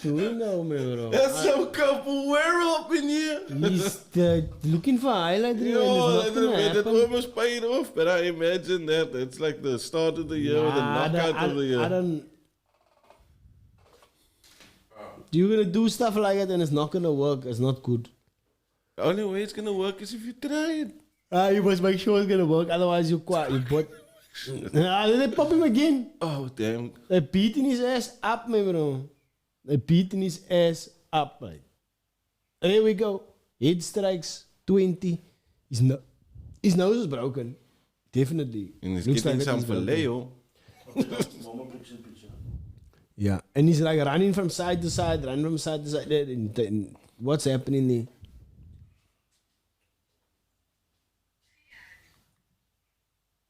doing now, bro? There's some couple wear-up in here. He's looking for highlight reel and it's not gonna It happen. almost paid off, but I imagine that it's like the start of the year or the knockout of the year. I don't. You're gonna do stuff like that and it's not gonna work. It's not good. The only way it's gonna work is if you try it. You must make sure it's gonna work. Otherwise, you quit. You bought. They pop him again. Oh, damn. They're beating his ass up, my bro. They're beating his ass up, right? There we go. Head strikes 20. His nose is broken. Definitely. And he's Looks getting like some it's broken. filet. Yeah, and he's like running from side to side, running from side to side. And what's happening there?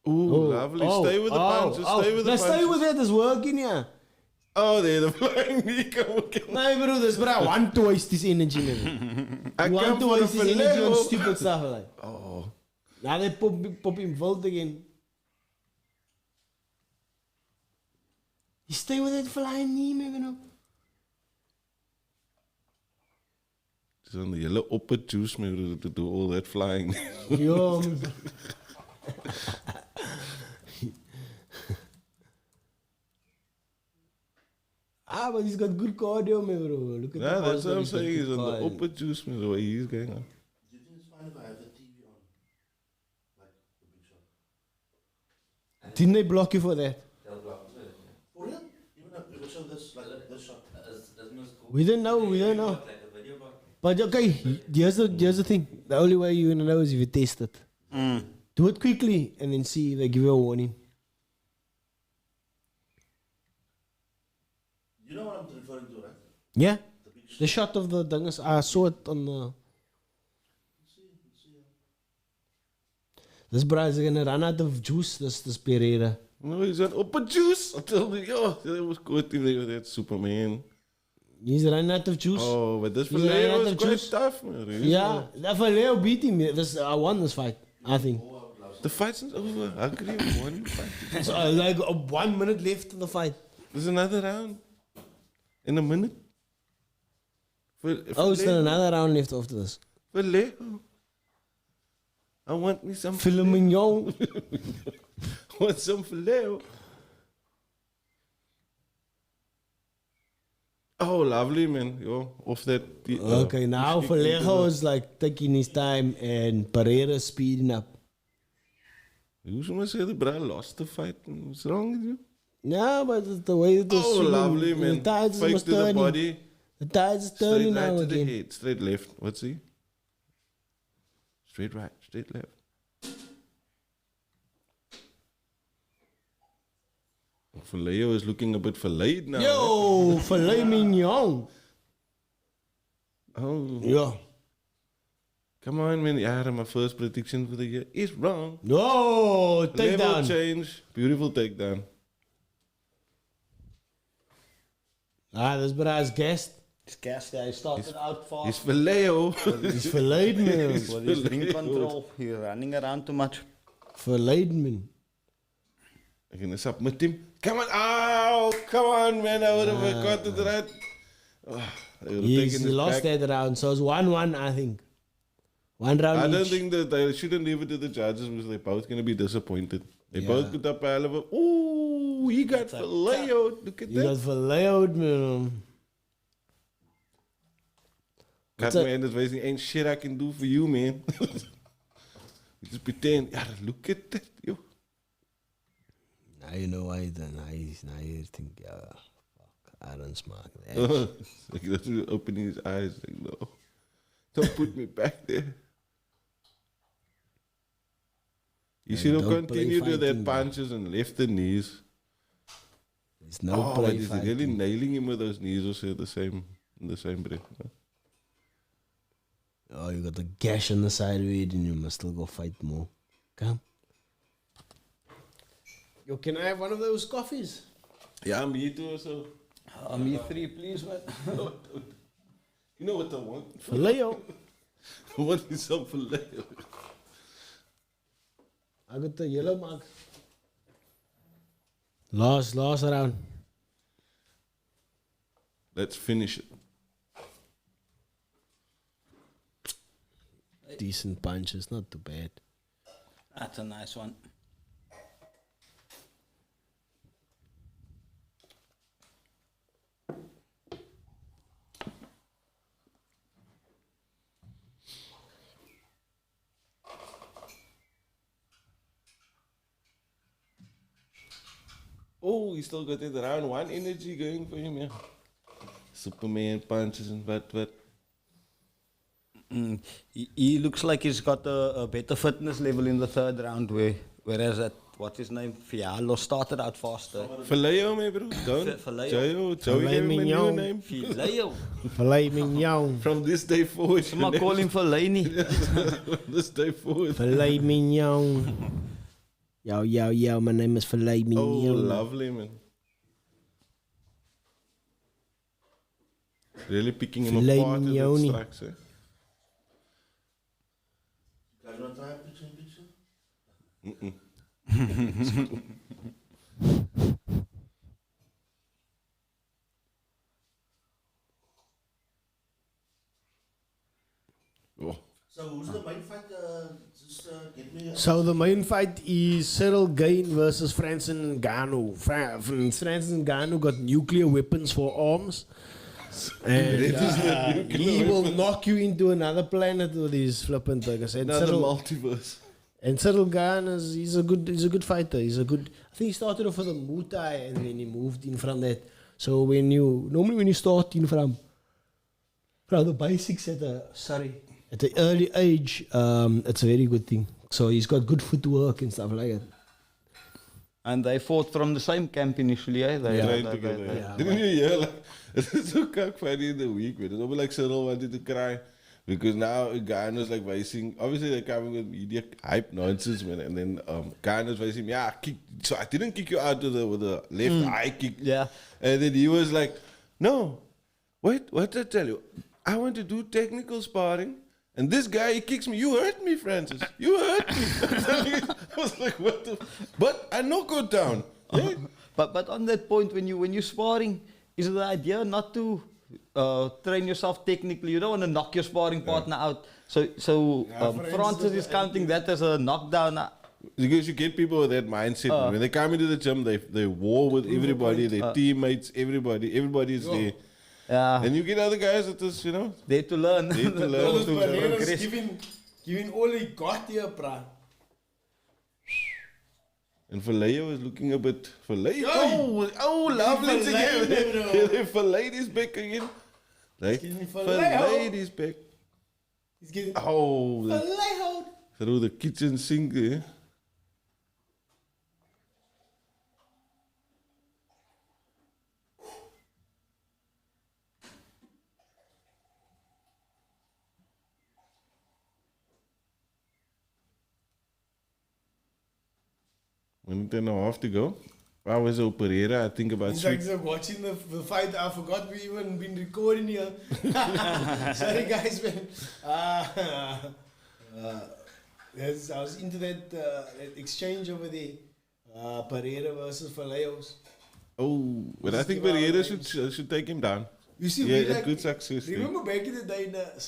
Ooh, lovely. Stay with the punches. Stay with the punches. Stay with it. It's working, yeah. Oh, they're the flying knee. No, bro, this bro, I want to waste this energy, man. I want come to for the waste this energy filet. on stupid stuff like. Oh. Now they pop him wild again. You stay with that flying knee, man, you know. It's on the yellow upper juice, man, to do all that flying. Yo, man. But he's got good cardio, man, bro. Look at Nah, the that's what I'm he's got saying. He's good on the cardio. upper juice, man, the way he's going on. Do you think it's fine if I have the TV on? Like the big shot? Didn't they block you for that? For real? Even if it show this, like this shot. We don't know. But okay, here's the thing. The only way you're gonna know is if you test it. Do it quickly and then see if they give you a warning. You know what I'm referring to, right? Yeah? The shot of the dingus, I saw it on the... This bro is gonna run out of juice, this Pereira. No, he's on upper juice. I told you, yo, that was good if they were that Superman. He's running out of juice. Oh, but this He's running filet out was of quite juice. tough, man. Yeah, that Valeo beat him. I won this fight, I think. The fight's not over. How could he have won the fight? So, like 1 minute left in the fight. There's another round. In a minute. Is there another round left after this? Filet. I want me some Filet mignon. I want some filet. Oh, lovely, man. Yo, off that. Okay, now Vallejo is like taking his time and Pereira speeding up. You should say the brother lost the fight. What's wrong with you? Yeah, but it's the way it was Oh, swinging, lovely, the man. tides Fake was to the turning. body. The tides is Straight turning right now to the again. head. Straight left. What's he? Straight right. Straight left. Vallejo is looking a bit filleted now. Yo, filet mignon. Oh. Yeah. Come on, man. Yeah, my first prediction for the year is wrong. No, take Level down. change. Beautiful takedown. This brother's gassed. He's gassed. Yeah, he started out fast. He's Vallejo. He's verlaid, man. What is drink control? You're running around too much. Verlaid, man. I'm going to submit him. Come on. Oh, come on, man. I would have got it right. Oh, He lost that round, so it's 1-1, I think. One round I don't each. think that they shouldn't leave it to the judges because they're both going to be disappointed. They both put up a hell of a... Ooh, he got Vallejo. Look at You that. got verlaid, man. God, man, that's basically ain't shit I can do for you, man. You just pretend. Yeah, look at that, yo. Now you know why then. Now you think, fuck, I don't smoke that. Like, that's opening his eyes. Like, no. Don't put me back there. You should have don't play continued with that fighting, man. punches and left the knees. There's no But play he's fighting. really nailing him with those knees also in the same breath. No? Oh, you got the gash on the side of it and you must still go fight more. Come. Yo, can I have one of those coffees? Yeah, me too also. Me 3, please, man. You know what I want? Vallejo. I want me some filet. I got the yellow mark. Last round. Let's finish it. Decent punches, not too bad. That's a nice one. Oh, he still got that round one energy going for him, yeah. Superman punches and what. He looks like he's got a better fitness level in the third round, whereas what's his name, Fialo started out faster. Vallejo, my bro. Don't. Vallejo. Joey gave him a new Mignon. name. Fialeo. Filet mignon. From this day forward. Someone call him Fellaini. From this day forward. Filet mignon. Yo, my name is Filet Oh, mignon. lovely, man. Really picking him Filet apart in mignoni. the strikes, eh? Guys, want to try a picture in picture? Oh. So who's the main fight? Just get me. So the main fight is Cyril Gain versus Francis Ngannou. Francis Ngannou got nuclear weapons for arms. And he will knock you into another planet with his flippant burgers. And Another Cyril, multiverse. and Cyril Gain he's a good fighter. I think he started off with a Muay Thai and then he moved in from that. So normally when you start in from the basics at the early age, it's a very good thing. So he's got good footwork and stuff like that. And they fought from the same camp initially, eh? They Trained together. yeah. Didn't you hear? Like, it's so funny in the week, man. It's almost like Cyril wanted to cry because now Ghana's like facing. Obviously, they're coming with media hype nonsense, man. And then Ghana's facing, so I didn't kick you out with the left eye kick. Yeah. And then he was like, no, wait, what did I tell you? I want to do technical sparring. And this guy, he kicks me. You hurt me, Francis. You hurt me. I was like, what the? But I knock you down. Yeah. But on that point, when you're sparring, is the idea not to train yourself technically? You don't want to knock your sparring partner out. So Francis is counting that as a knockdown. Because you get people with that mindset. When they come into the gym, they war with everybody, their teammates, everybody. Everybody's there. Yeah. And you get other guys that is, There to learn. There to learn. Progress. Giving all he got here, bruh. And Vallejo is looking a bit. Vallejo. Yo! Oh, lovely Vallejo, again. bro. They filleted his back again. They getting filleted his back. He's getting Oh, Vallejo. through the kitchen sink there. Minute and a half to go. I was Pereira. I think about He's like watching the fight. I forgot we even been recording here. Sorry, guys, man. Yes, I was into that exchange over there. Pereira versus Vallejo's. Oh, but I think Pereira should take him down. You see, Yeah, we a like, good success. remember back in the day, the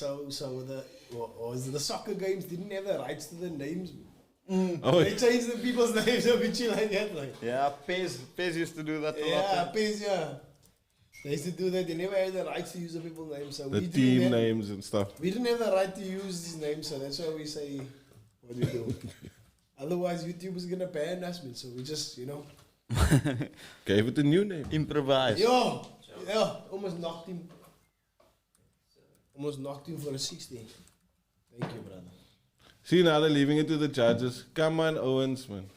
soccer games didn't have the rights to the names. Oh, They changed the people's names a bit like that. Like. Yeah, Pez used to do that a lot. Yeah, Pez, yeah. They used to do that. They never had the rights to use the people's names. So the we team didn't have, names and stuff. we didn't have the right to use these names, so that's why we say what we do. Otherwise, YouTube is gonna ban us, man. So we just, Gave it a new name. Improvise. Almost knocked him. Almost knocked him for a 60. Thank you, brother. See, now they're leaving it to the judges. Come on, Owens, man.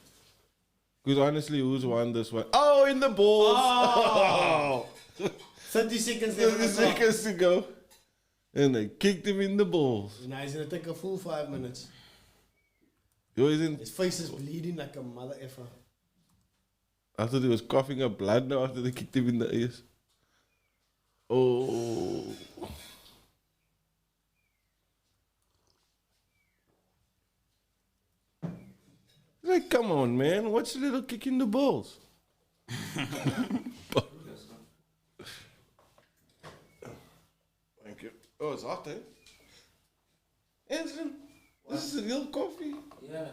Because honestly, who's won this one? Oh, in the balls! Oh! 30 seconds left. 30 seconds to go. And they kicked him in the balls. Now he's gonna take a full 5 minutes. His His face is bleeding like a mother effer. I thought he was coughing up blood now after they kicked him in the ears. Oh. Like, come on, man. What's a little kick in the balls? Oh, it's hot, eh? Anson, this is real coffee. Yeah.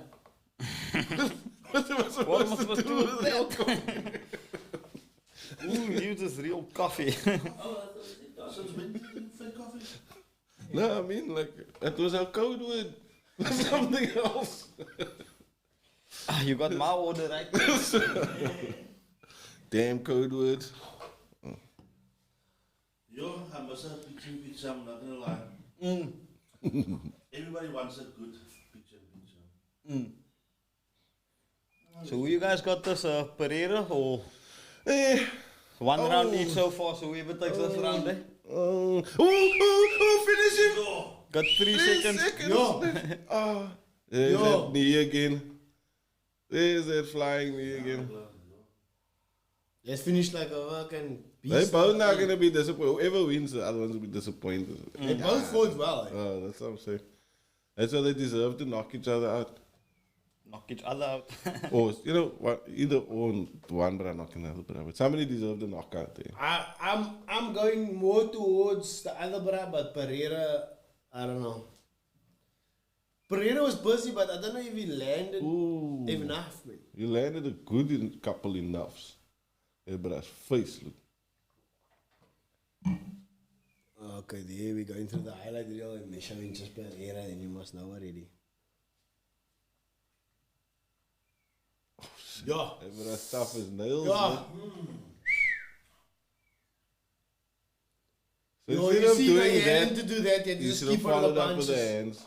What am I supposed to do with real coffee? Who uses real coffee? Since when did you drink coffee? No, I mean, like, it was a code word. Something else. You got my order right. Damn code words. Yo, I must have picture, I'm not gonna lie. Everybody wants a good picture. So who you guys got this, Pereira or Eh. one round each so far, so whoever takes this round, eh? Oh, finish him. Got 3 seconds. Yo. Oh, there's Yo. that knee again. There's that flying knee again. Let's finish like a fucking beast. They're both not going to be disappointed. Whoever wins, the other ones will be disappointed. They both fought well. Like. Oh, that's what I'm saying. That's why they deserve to knock each other out. Knock each other out. Or, you know, either one brother knocking the other brother. But somebody deserves the knockout there. I'm going more towards the other bra, but Pereira, I don't know. Pereira was busy, but I don't know if he landed enough, man. You landed a good couple enoughs. Hey, brother's face, look. Okay, there we go into the highlight reel and they're showing just Pereira, and you must know already. Yeah. Hey, brother's tough as nails. Yeah. man. So Yo, instead you of see, like, doing you had that, to do that, you had to you just should have keep on the followed up with the punches. hands.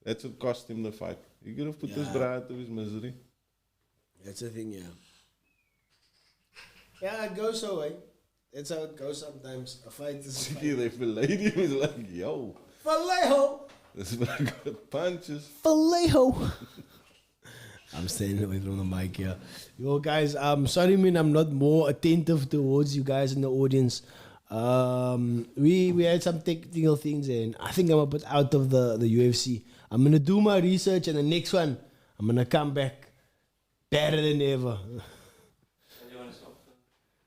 That's what cost him the fight. He could have put this Yeah. brother out of his misery. That's the thing, yeah. Yeah, it goes so way. That's how it goes sometimes. A fight is a Sikkie, fight. they filleted him. He's like, yo, Vallejo! this man got punches. Vallejo! I'm staying away from the mic here. Yo, guys, sorry, man, I'm not more attentive towards you guys in the audience. We had some technical things, and I think I'm a bit out of the UFC. I'm gonna do my research, and the next one, I'm gonna come back better than ever.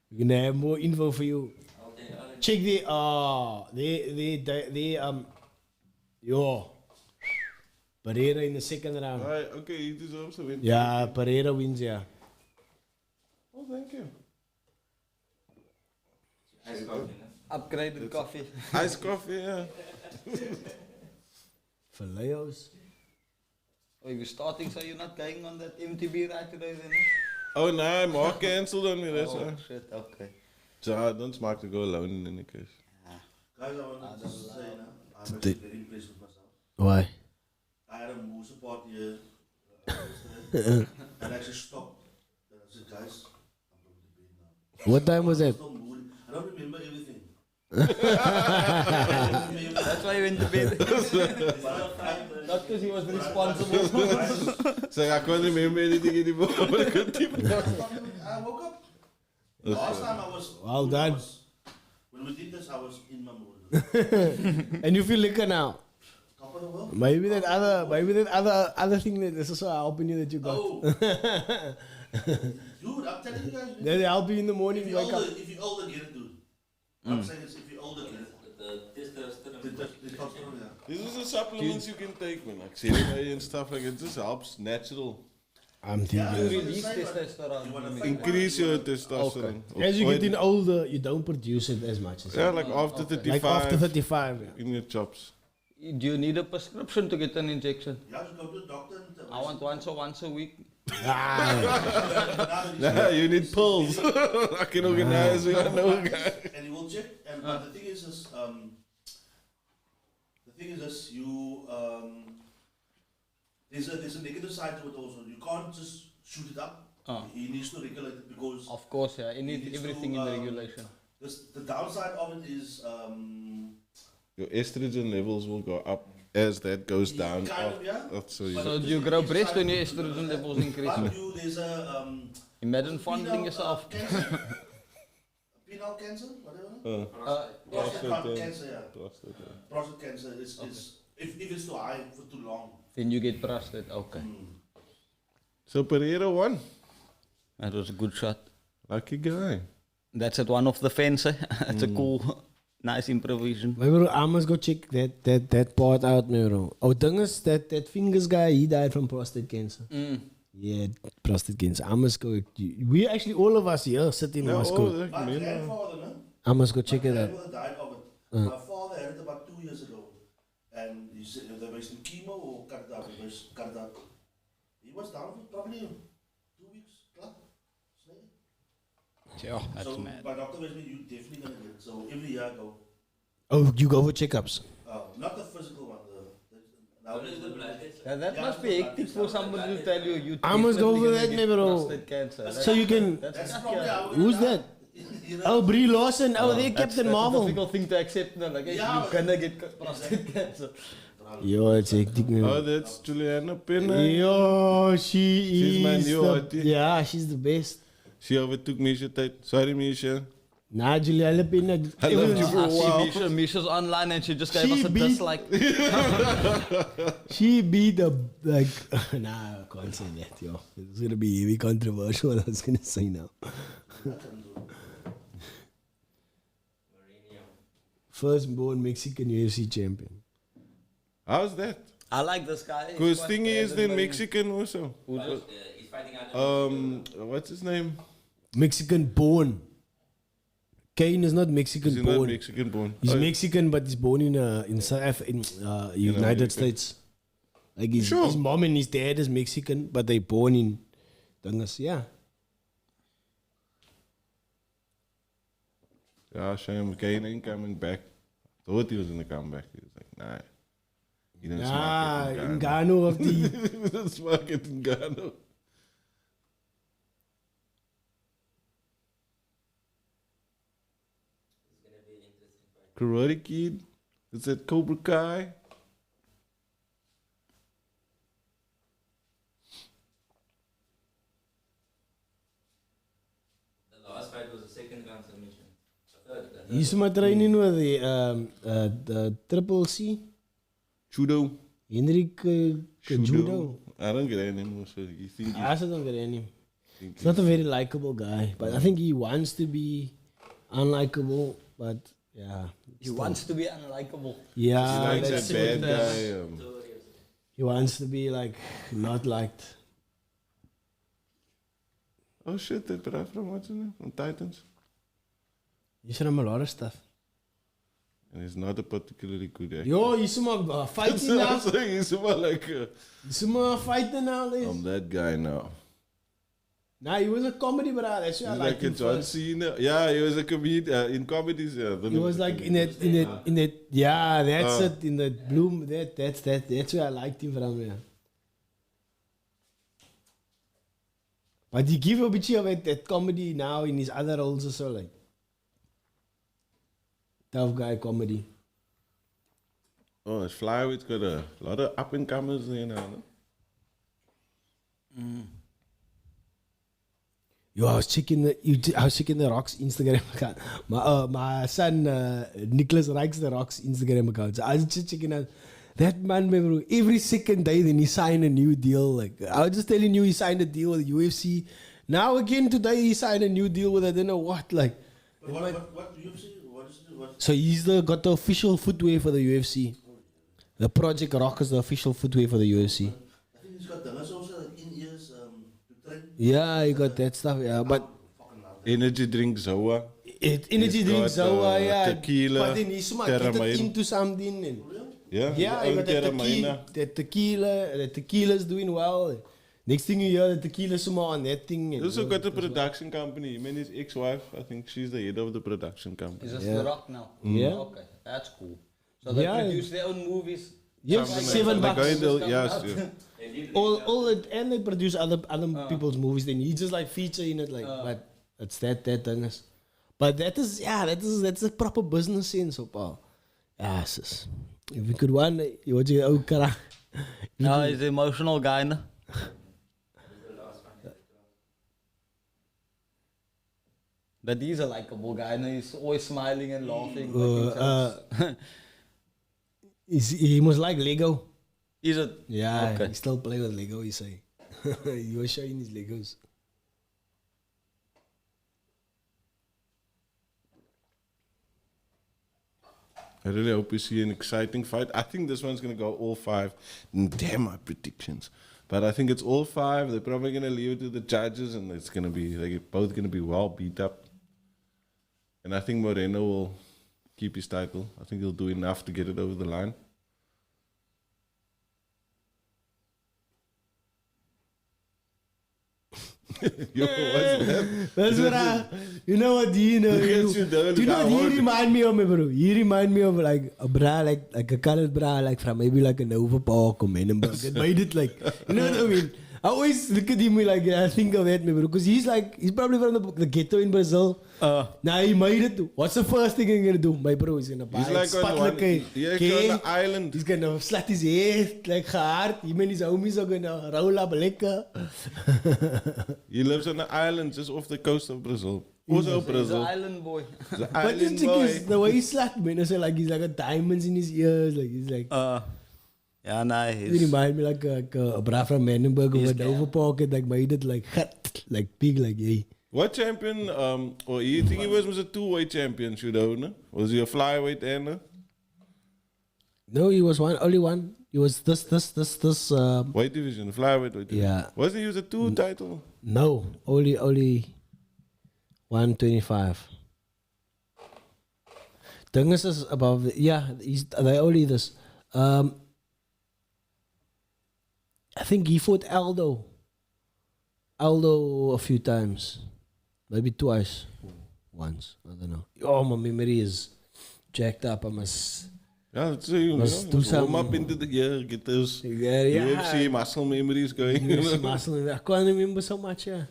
We're gonna have more info for you. Check the yo, Pereira in the second round. Right, okay, he deserves a win. Yeah, Pereira wins, yeah. Oh, thank you. Upgraded coffee. Iced coffee, yeah. Fillets. Oh, you're starting, so you're not going on that MTB right today then? Oh, no, Mark cancelled on me, that's Oh, why. shit, okay. So I don't smaak to go alone in any case. Guys, I want to just say now, I'm actually very impressed with myself. Why? I had a moose party here yesterday, and I actually stopped. And I said, guys, I'm going to bed now. What time was it? Still moody. I don't remember everything. That's why you went to bed. Not because he was responsible. So I can't remember anything anymore. But I can't keep it. I woke up. Last time I was. Well done. When we did this, I was in my mood. And you feel liquor now. Top of the world. Maybe that other thing that is also helping you that you got. Oh. Dude, I'm telling you guys. They help you in the morning, If you you're wake up. older, if you're older, get it, dude. I'm saying is if you're older, get it. The testosterone, yeah. These are the supplements you can take, man. Like CBD and stuff like it. Just helps natural. I'm You thinking. release testosterone. Increase your testosterone. As you get in older, you don't produce it as much as Yeah, like after 35. like after 35. Yeah. In your chops. Do you need a prescription to get an injection? Yeah, just go to the doctor and I want once a week. Ah, Nah, you need pills. I can organize. We don't know, guy. and you will check. And the thing is you there's a negative side to it also. You can't just shoot it up. He needs to regulate it because Of course, yeah. You need needs everything to, in regulation. the downside of it is Your estrogen levels will go up as that goes down. kind of, yeah. So you So do you grow breast when your estrogen levels increase? but you there's a Imagine fondling yourself. penile cancer, whatever. Prostate cancer, yeah. Prostate cancer is if it's too high for too long. Then you get prostate. Okay. So Pereira won. That was a good shot. Lucky guy. That's at one of the fence. It's a cool, nice improvisation. Maar bro, I must go check that part out, man, bro. Oh, thing is that Fingaz guy, he died from prostate cancer. Yeah, prostate cancer. I must go. We actually, all of us here sitting in Moscow. My grandfather, no? I must go check it out. My grandfather died of it. My father had it about 2 years ago. And he said they were some chemo or cut it out. He was down for probably 2 weeks. Club. Yeah, that's So mad. my doctor was me, you definitely gonna get it. So every year I go. Oh, you go for checkups? Not the physical one. That must be hectic for somebody to tell you. I must go for that, definitely man, get bro. prostate cancer. So you can. That's probably how Who's that? Oh, Brie Larson. Oh, they Captain That's a Marvel. difficult thing to accept. No, like, hey, Yeah, you're gonna get prostate cancer. Yo, it's hectic, man. Oh, that's Juliana Penna. Yo, she She's my is new the, auntie. yeah, she's the best. She overtook Misha tijd. Sorry, Misha. Nah, Juliana Pena. I loved you for a while. See Misha's online and she just gave She us a beat- dislike. She beat the, like, nah, I can't say that, yo. It's gonna be heavy controversial, I was gonna say now. Firstborn Mexican UFC champion. How's that? I like this guy. Because thing is, then Mexican also. He's fighting out. What's his name? Mexican born. Kane is not Is Mexican he not born. Mexican born? He's Oh, Mexican, but he's born in South United America. States. Like his, Sure. his mom and his dad is Mexican, but they born in Dangas. Yeah. Yeah, shame. Kane ain't coming back. Thought he was gonna come back. He was like, nah. He didn't Ah, smack it in Ngannou of the. He didn't smack it in Ghana. It's gonna be an interesting fight. Karate Kid. Is that Cobra Kai? The last fight was a second round submission. Third. He's my training with the Triple C. Judo. Henrik Judo. I don't get it anymore. So you think I also don't get any. he's He's not a very likable guy, but I think he wants to be unlikable. But yeah, He wants to be unlikable. yeah, like that's that bad it. guy. He wants to be like not liked. Oh shit, that guy from what's his name? From Titans. He's from a lot of stuff. And he's not a particularly good actor. Yo, he's some fighting now. So he's more like, He's some fighting nowadays. I'm that guy now. Nah, he was a comedy, but that's why I He's liked like a him John first. Cena. Yeah, he was a comedian in comedies. Yeah, He was like in that. Yeah, that's it. In that bloom. That's where I liked him from. Yeah. But he give a bit of that comedy now in his other roles also, like tough guy comedy. Oh, it's Flyweigh's got a lot of up and comers there now. No? Yo, I was checking the Rock's Instagram account. My son Nicholas likes the Rock's Instagram account. So I was just checking out that man, bro. Every second day, then he signed a new deal. Like I was just telling you, he signed a deal with UFC. Now again today, he signed a new deal with I don't know what. Like, What UFC? What is it? What? so he's got the official footwear for the UFC. The Project Rock is the official footwear for the UFC. I think he's got the also in ears to train. Yeah, he got that stuff. Yeah, but Fucking love Energy drink Zoa. energy He's drinks, got, so yeah. tequila, But then he's smart. Get it Terramine. into something. And, Yeah, yeah, you got that tequila. The tequila's doing well. Next thing you hear, the tequila's on that thing. He and- also got a production company. I mean, his ex-wife, I think she's the head of the production company. Is this Yeah. The Rock now? Yeah. Okay, that's cool. So they Yeah. produce their own movies. Yes, Something like $7. that. They're going to- yes, yeah. They did All it, and they produce other people's movies. Then he just like feature in it, like. But it's that thing is. But that's a proper business sense, so Paul. Yeah, sis. If we could one, you would say, oh, kara. No, he's an emotional guy. No? But he's a likable guy. No? He's always smiling and laughing. He must like Lego. Is it? Yeah, Okay. he still play with Lego, he say. He was showing his Legos. I really hope we see an exciting fight. I think this one's going to go all 5. Damn my predictions. But I think it's all 5. They're probably going to leave it to the judges, and it's going to be, they're both going to be well beat up. And I think Moreno will keep his title. I think he'll do enough to get it over the line. Yo, what's that? That's what you know what, you know. Look at you, though. Do you know what he remind me of, me, bro? He remind me of like a bra, like a colored bra, like from maybe like a Nova Park or Menenberg. It made it like, you know what I mean? I always look at him like, I think of that, me, bro. Because he's probably from the ghetto in Brazil. Now he made it. What's the first thing he's gonna do? My bro is gonna buy He's like on the island. He's gonna slat his hair like hard. Him and his homies are gonna roll up lekker. He lives on the island just off the coast of Brazil. Also He's an Brazil. island boy. The But the island thing boy. is, the way he slat, man, so like he's like a diamonds in his ears, like he's like. Yeah, nah, He he's... remind me like a bra from Menenberg He's over Nova Park and like made it like big, like hey. What champion, or you think he was a two-weight champion, Shudona? Was he a flyweight and No, he was only one. He was this. weight division, flyweight weight division? Yeah. Wasn't he use a 2 title? No, only 125. Ding is above. They only this. I think he fought Aldo a few times, maybe twice, once. I don't know. Oh, my memory is jacked up. I must. Yeah, so you Must do warm some- up into the year, get those Yeah, UFC muscle memories going. UFC muscle. I can't remember so much. Yeah.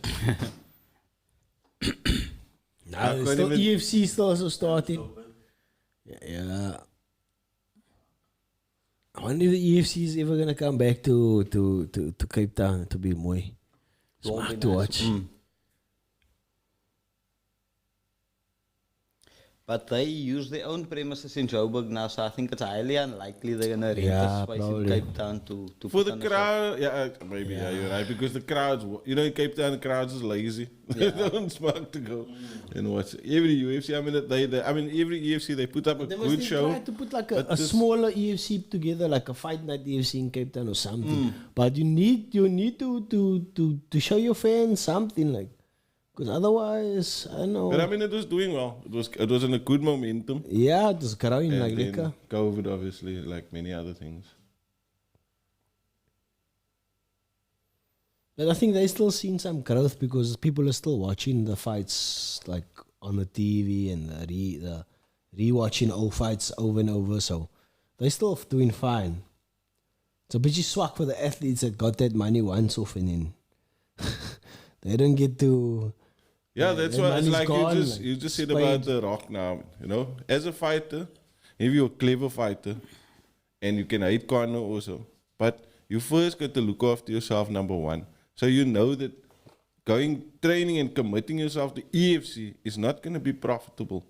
I Nah, can't still even- UFC still also starting. Yeah. I wonder if the UFC is ever gonna come back to Cape Town to be more smart to watch. But they use their own premises in Joburg now, so I think it's highly unlikely they're gonna rent Yeah, a space probably. in Cape Town to For put the on a show. crowd, maybe, you're right. Because the crowds, in Cape Town, the crowds is lazy. They don't smoke to go and watch. Every UFC, every UFC, they put up a They must good show. try to put like but a this- smaller UFC together, like a fight night UFC in Cape Town or something. But you need to show your fans something, like, because otherwise, I don't know. But it was doing well. It was in a good momentum. Yeah, it was growing And like then lekker. COVID, obviously, like many other things. But I think they still seen some growth because people are still watching the fights like on the TV and the rewatching old fights over and over. So they still doing fine. It's a bit swag for the athletes that got that money once off and then they don't get to. Yeah, that's that why it's money's like gone, you just said spade. about The Rock now. As a fighter, if you're a clever fighter, and you can hate corner also, but you first got to look after yourself, number one. So you know that training and committing yourself to EFC is not going to be profitable.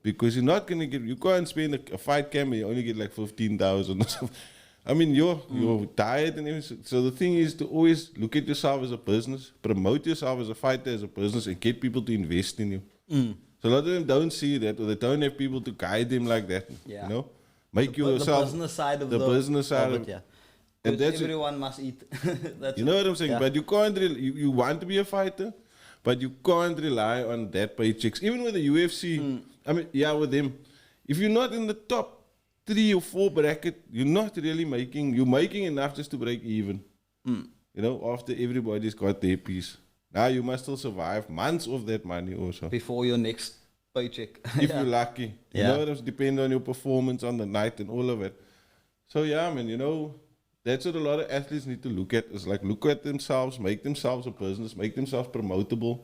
Because you're not going to you can't spend a fight camp and you only get like 15,000 or something. I mean, your diet and everything. So the thing is to always look at yourself as a business, promote yourself as a fighter, as a business, and get people to invest in you. So a lot of them don't see that, or they don't have people to guide them like that. Yeah. Make yourself the business side of the business side of of it, yeah. and Because that's it. everyone must eat. That's You know what I'm saying? Yeah. But you can't really, you want to be a fighter, but you can't rely on that paychecks. Even with the UFC, with them, if you're not in the top 3 or 4 bracket, you're not really you're making enough just to break even. After everybody's got their piece. Now you must still survive months of that money also. Before your next paycheck. If you're lucky. You Yeah. know what I'm saying? Depending on your performance on the night and all of it. So yeah, man, that's what a lot of athletes need to look at. Is like look at themselves, make themselves a business, make themselves promotable.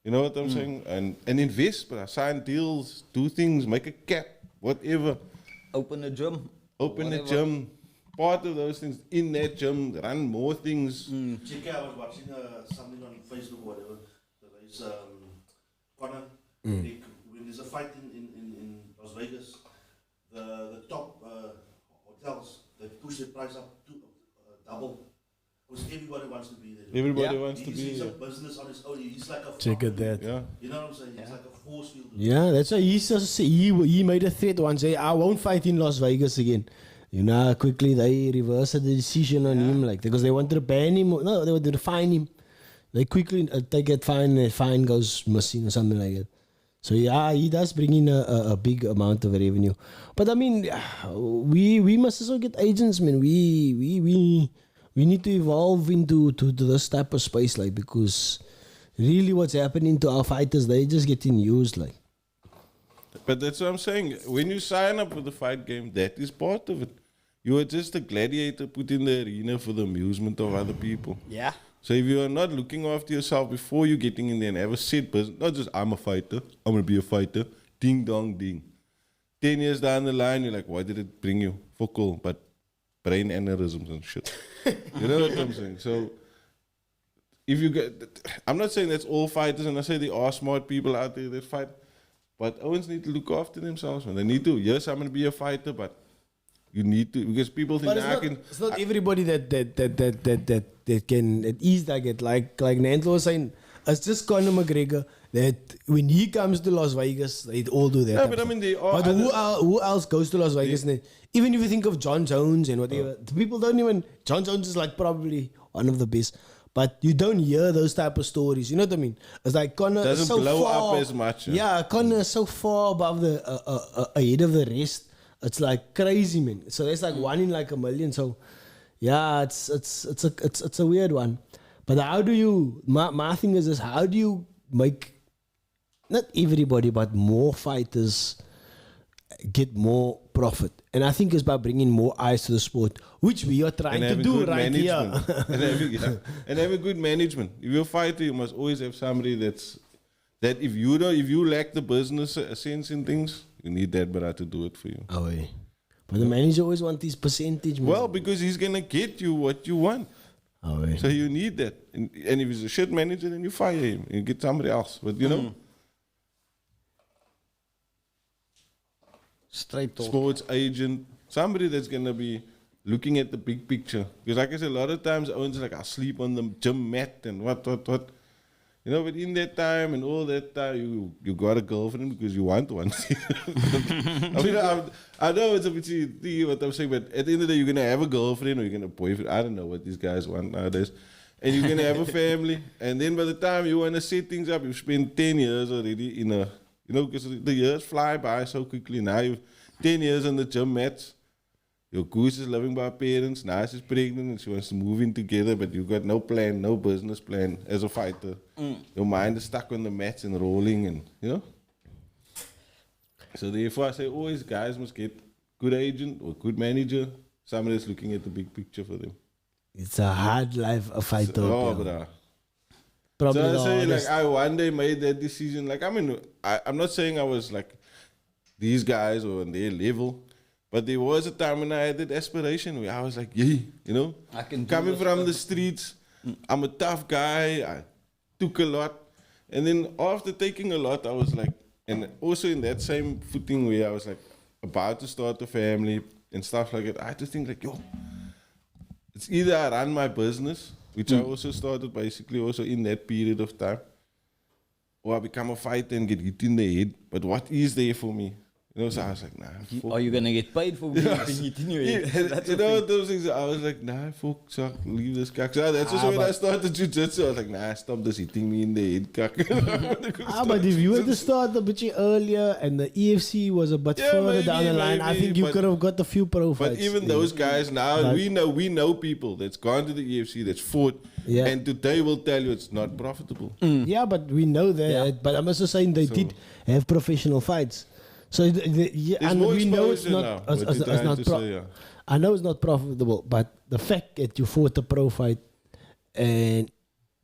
You know what I'm saying? And invest, but sign deals, do things, make a cap, whatever. Open a gym. Open a Whatever. gym. Part of those things in that gym, run more things. Chica, I was watching something on Facebook or whatever. There's Conor. When there's a fight in Las Vegas, the top hotels, they push the price up to double. Because everybody wants to be there. Everybody Yeah. wants to be He's a there. business on his own. He's like a Check at fucking- that. Yeah. You know what I'm saying? He's like a force field. Yeah, that's why he made a threat once. Say, I won't fight in Las Vegas again. You know, how quickly they reversed the decision on him, like because they wanted to ban him. No, they wanted to fine him. They quickly they get fined. The fine goes missing or something like that. So yeah, he does bring in a big amount of revenue. But I mean, we must also get agents, man. We need to evolve into to this type of space, like because really what's happening to our fighters, they just getting used, like. But that's what I'm saying. When you sign up for the fight game, that is part of it. You are just a gladiator put in the arena for the amusement of other people. Yeah. So if you are not looking after yourself before you getting in there and have a set person, not just I'm a fighter, I'm gonna be a fighter, ding dong ding. 10 years down the line, you're like, why did it bring you? Fuck all, but brain aneurysms and shit. You know what I'm saying? So if you get, I'm not saying that's all fighters, and I say there are smart people out there that fight, but Owens need to look after themselves, man. They need to. Yes, I'm gonna be a fighter, but you need to, because people think But it's not everybody that can that is like it. Like Nantal was saying, it's just Conor McGregor that when he comes to Las Vegas, they all do that. Yeah, type but I of mean, stuff. they are But who else goes to Las Vegas? And even if you think of John Jones and whatever, the people don't even. John Jones is like probably one of the best. But you don't hear those type of stories. You know what I mean? It's like Conor is doesn't so blow far, up as much. Yeah, Conor is so far above the ahead of the rest. It's like crazy, man. So it's like one in like a million. So yeah, it's a weird one. But how do you? My thing is this: how do you make not everybody but more fighters get more profit? And I think it's by bringing more eyes to the sport, which we are trying to do right here. And have a good management. If you're a fighter, you must always have somebody that if you lack the business sense in things, you need that brother to do it for you. Oh, yeah. But the manager always wants his percentage. Man. Well, because he's gonna get you what you want. Oh, yeah. So you need that. And if he's a shit manager, then you fire him. You get somebody else. But you know, Straight talk. sports agent, somebody that's gonna be looking at the big picture. Because like I said, a lot of times Owens like, I sleep on the gym mat and what. You know, but in that time and all that time, you got a girlfriend because you want one. I mean, I know it's a bit what I'm saying, but at the end of the day, you're going to have a girlfriend or you're going to have a boyfriend. I don't know what these guys want nowadays. And you're going to have a family. And then by the time you want to set things up, you've spent 10 years already in a, you know, because the years fly by so quickly. Now you've 10 years on the gym mats. Your goose is living by her parents. Now she's pregnant and she wants to move in together, but you've got no plan, no business plan as a fighter. Your mind is stuck on the mats and rolling, and you know. So therefore, I say always guys must get good agent or good manager, somebody that's looking at the big picture for them. It's a hard life, a fighter. Oh, brah. Probably So I the say, like, hardest. I one day made that decision. Like, I mean, I'm not saying I was like these guys or on their level. But there was a time when I had that aspiration where I was like, yeah, you know, I can do coming this. from the streets, I'm a tough guy, I took a lot. And then after taking a lot, I was like, and also in that same footing where I was like about to start a family and stuff like that, I had to think like, yo, it's either I run my business, which I also started basically also in that period of time, or I become a fighter and get hit in the head. But what is there for me? You know, so I was like, nah. Fuck. Are you going to get paid for being in your head? Yeah, That's you the know thing. those things. I was like, nah, fuck, suck, leave this cock. So that's also when I started jiu-jitsu. I was like, nah, stop this hitting me in the head, cock. But if you had to start a bit earlier and the EFC was a bit Yeah, further down the maybe, line, I maybe, think you but- could have got a few pro But fights. even those guys now, But- we know people that's gone to the EFC, that's fought, Yeah. and today will tell you it's not profitable. Yeah, but we know that. Yeah. But I'm also saying they did have professional fights. So There's and more we know it's exposure not. now, It's what you're trying not to say, yeah. I know it's not profitable, but the fact that you fought a pro fight, and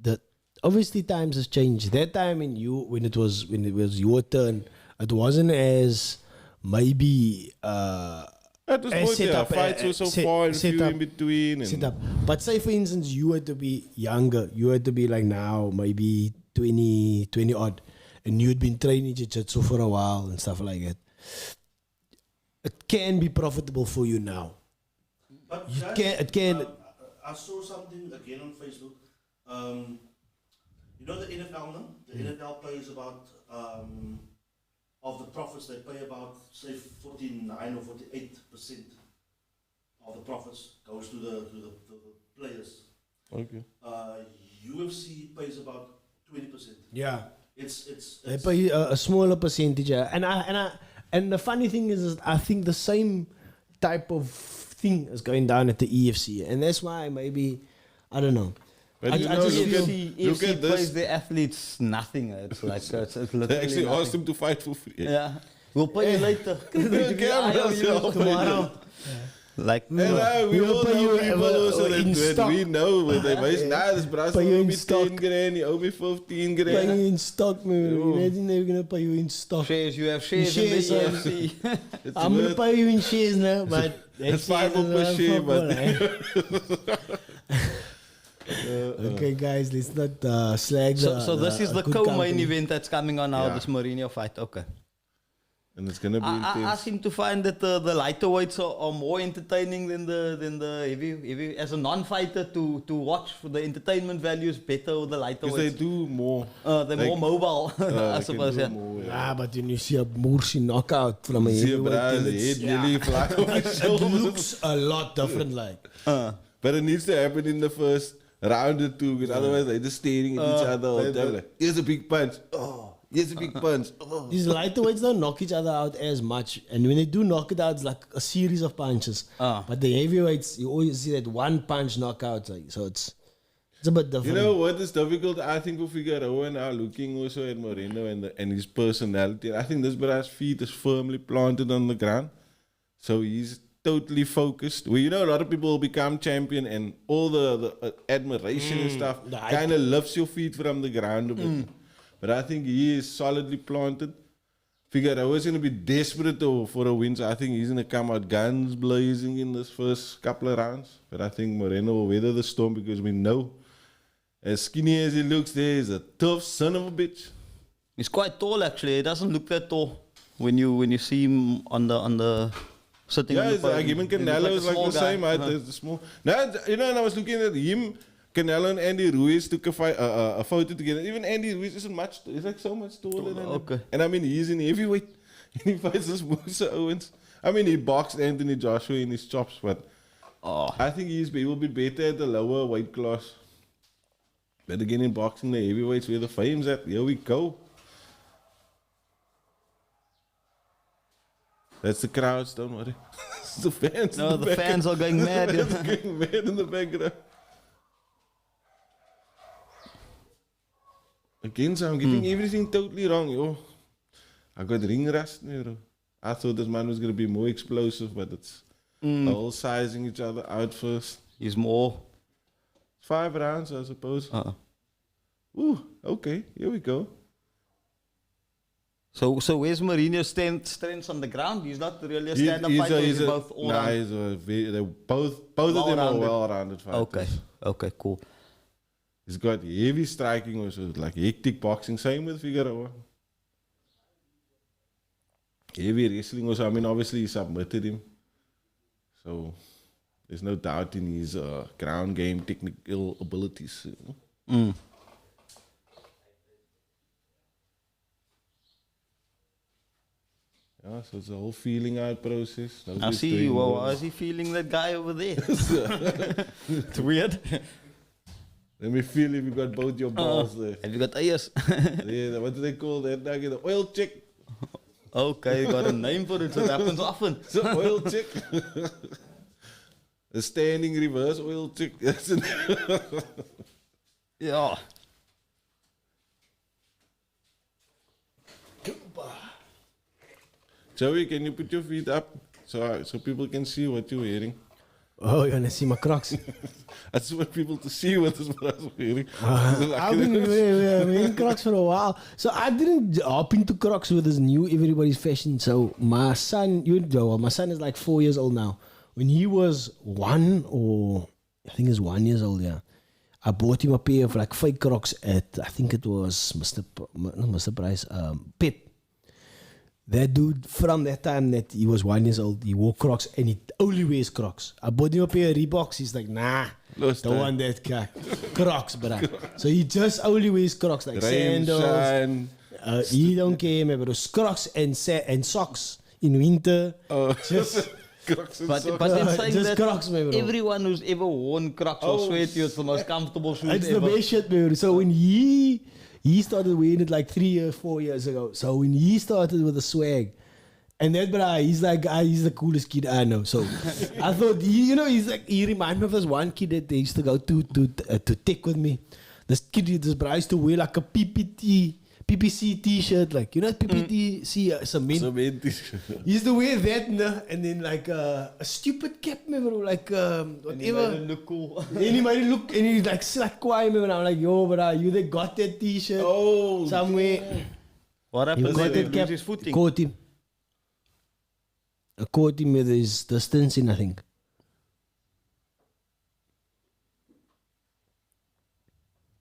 that obviously times has changed. That time when it was your turn, it wasn't as maybe That was Eh, more, set yeah, up, fights were so set- far and set few up- in between. set And up. But say for instance, you had to be younger. You had to be like now maybe 20 odd, and you'd been training jiu-jitsu for a while and stuff like that. It can be profitable for you now. But You guys, can- it can- I saw something again on Facebook. You know the NFL now? The NFL pays about, of the profits, they pay about, say, 49 or 48% of the profits goes to the players. Okay. UFC pays about 20%. Yeah. It's They pay a smaller percentage, and the funny thing is I think the same type of thing is going down at the EFC, and that's why maybe I don't know. But I just feel look at this. pays their athletes nothing. It's like it's literally They actually nothing. asked him to fight for free. Yeah, we'll pay you later. tomorrow. Like And we We'll all pay know you people also in that stock. we know when they buy. Nah, this brass Pay you will in be stock. 10 grand, you owe me 15 Pay grand. you in stock, man. Yo. Imagine they're gonna pay you in stock. shares, you have shares in Shares, the EFC. It's I'm gonna worth- pay you in shares now, but It's 5 up per share, but Okay, guys, let's not slag So this is the good co-main company. event that's coming on now. Yeah. This Mourinho fight. Okay. and it's gonna be I intense. seem to find that the lighter weights are more entertaining than the heavy. As a non-fighter, to watch for the entertainment value is better with the lighter Because they weights. do more. They're more mobile, I They can suppose. do Yeah. more, Ah, but when you see a Mursi knockout from a See a heavyweight, brass, then the it's- head nearly fly off his it shoulders. looks a lot different. Like But it needs to happen in the first round or two, because otherwise they're just staring at each other all the time. Like, here's a big punch. Oh, here's a big punch. Oh. these lightweights don't knock each other out as much, and when they do knock it out, it's like a series of punches. But the heavyweights, you always see that one punch knockout. Like, so it's a bit different. You know what is difficult? I think for Figueroa now, looking also at Moreno and his personality. I think this brother's feet is firmly planted on the ground. So he's totally focused. Well, you know, a lot of people will become champion and all the admiration and stuff the hype. kind of lifts your feet from the ground a bit. But I think he is solidly planted. Figueroa is going to be desperate for a win, so I think he's going to come out guns blazing in this first couple of rounds. But I think Moreno will weather the storm, because we know, as skinny as he looks, there is a tough son of a bitch. He's quite tall actually. He doesn't look that tall when you see him on the sitting. Yeah, on the it's like podium. him and He looks Canelo a is like small the guy. same height as the small. Now, you know, and I was looking at him, Canelo and Andy Ruiz took a photo together. Even Andy Ruiz isn't much, he's like so much taller than him. Okay. And I mean, he's in heavyweight. And he fights this Musa Owens. I mean, he boxed Anthony Joshua in his chops, but I think he will be better at the lower weight class. But again, in boxing, the heavyweights where the fame's at. Here we go. That's the crowds, don't worry. It's the fans. No, in the background. fans are going mad. It's going mad in the background. Again, so I'm getting everything totally wrong, yo. I got ring rust, bro. I thought this man was going to be more explosive, but it's all sizing each other out first. He's more. 5 rounds, I suppose. Ooh, okay, here we go. So where's Mourinho's strengths on the ground? He's not really a stand-up fighter. He's both all nah, round. they're both of them are Well-rounded. well-rounded fighters. Okay, cool. He's got heavy striking also, like hectic boxing. Same with Figueroa. Heavy wrestling also. I mean, obviously he submitted him. So there's no doubt in his ground game technical abilities. You know? Yeah, so it's a whole feeling out process. I Nobody's see. doing Well, well. how's he feeling that guy over there? It's weird. Let me feel if you got both your balls there. Have you got ears? Yeah, what do they call that? The oil check. Okay, got a name for it. So it happens often. It's an oil check. A standing reverse oil check. That's it. Yeah. Joey, can you put your feet up so people can see what you're wearing? Oh, you wanna see my Crocs? I just want people to see what is what I'm wearing. I've been wearing Crocs for a while. So I didn't hop into Crocs with this new everybody's fashion. So my son, my son is like 4 years old now. When he was 1 or I think he's 1 year old, yeah. I bought him a pair of like fake Crocs at, I think it was Mr. Price, Pep. That dude, from that time that he was 1 year old, he wore Crocs and he only wears Crocs. I bought him a pair of Reeboks. He's like, nah. Lost The time. one that Crocs, bro. So he just only wears Crocs, like Rain, sandals. shine. He don't care, man, bro. Crocs and socks in winter. Just Crocs and But socks. then saying just that Crocs, man, bro. everyone who's ever worn Crocs or sweat, it's the most comfortable shoes It's the ever. best shit, man. So when he started wearing it like 3 years, 4 years ago. So when he started with the swag, and that bro, he's like, he's the coolest kid I know. So I thought, he reminded me of this one kid that they used to go to tech with me. This kid, this bro used to wear like a PPC t-shirt, like, PPC cement. Cement. He used to wear that, and then like a stupid cap, man, bro, like whatever. Look cool. And he made it look, and he like slack quiet, man. I'm like, yo, bro, you they got that t-shirt Oh, somewhere. What He happened? got Did he that lose cap. his footing? Caught him. I caught him with his distancing, I think.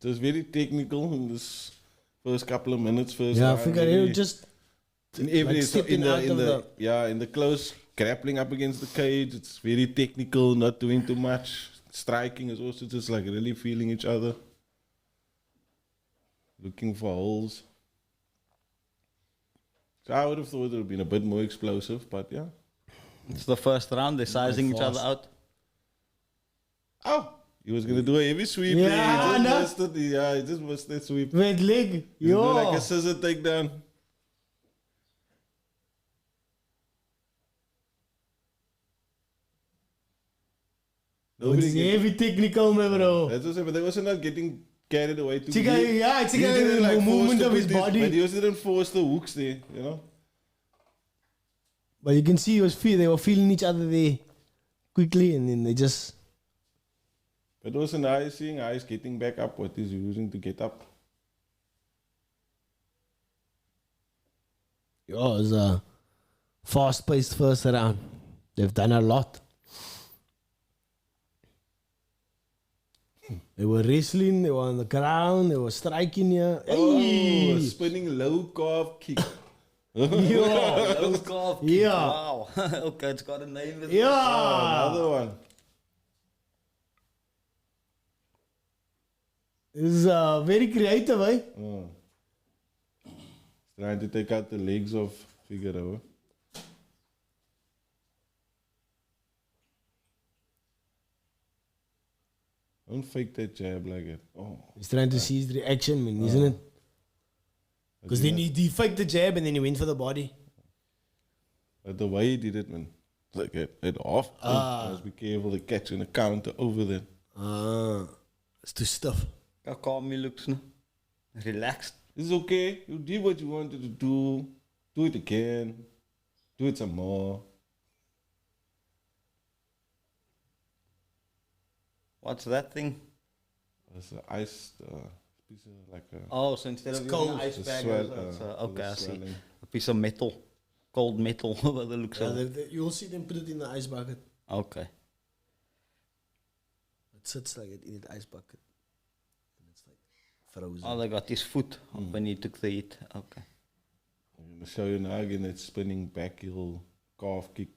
it was very technical in this first couple of minutes. First Yeah, I round, figured very- it just in every like so stepping out of in the close grappling up against the cage. It's very technical, not doing too much. Striking is also just like really feeling each other, looking for holes. So I would have thought it would have been a bit more explosive, but yeah. It's the first round. They're sizing each other out. Oh, he was gonna do a heavy sweep. Yeah, there. He no. just missed it. Yeah, he just missed that sweep. with leg. He's doing Yo. like a scissor takedown. It's heavy technical, man, bro. That's what I'm saying, but they also not getting carried away too Chica, much. yeah, it's He like didn't, the movement force to of his put body. But he also didn't force the hooks there, you know? But you can see they were feeling each other there quickly, and then they just. But also now he's seeing how he's getting back up, what he's using to get up. Yo, it was a fast-paced first round. They've done a lot. They were wrestling, they were on the ground, they were striking here. Oh, a Hey! spinning low calf kick. Yo! Low calf kick. Yeah. Wow. Okay, it's got a name. Yeah! Another one. This is very creative, eh? Oh. He's trying to take out the legs of Figueroa. Don't fake that jab like it. Oh. He's trying to see his reaction, man, isn't it? Because then he faked the jab and then he went for the body. But the way he did it, man. Like it off. Must be careful to catch in a counter over there. It's too stiff. How calm he looks now. Relaxed. It's okay. You did what you wanted to do. Do it again. Do it some more. What's that thing? It's an ice piece of like a. Oh, so instead of using cold. an ice It's bag, swell- it's for okay, the I see. swelling. A piece of metal, cold metal, by the looks Yeah, of it. you'll see them put it in the ice bucket. Okay. It sits like it in the ice bucket. And it's like frozen. Oh, they got his foot when he took the hit. Okay. I'm going to show you now again that spinning back heel calf kick.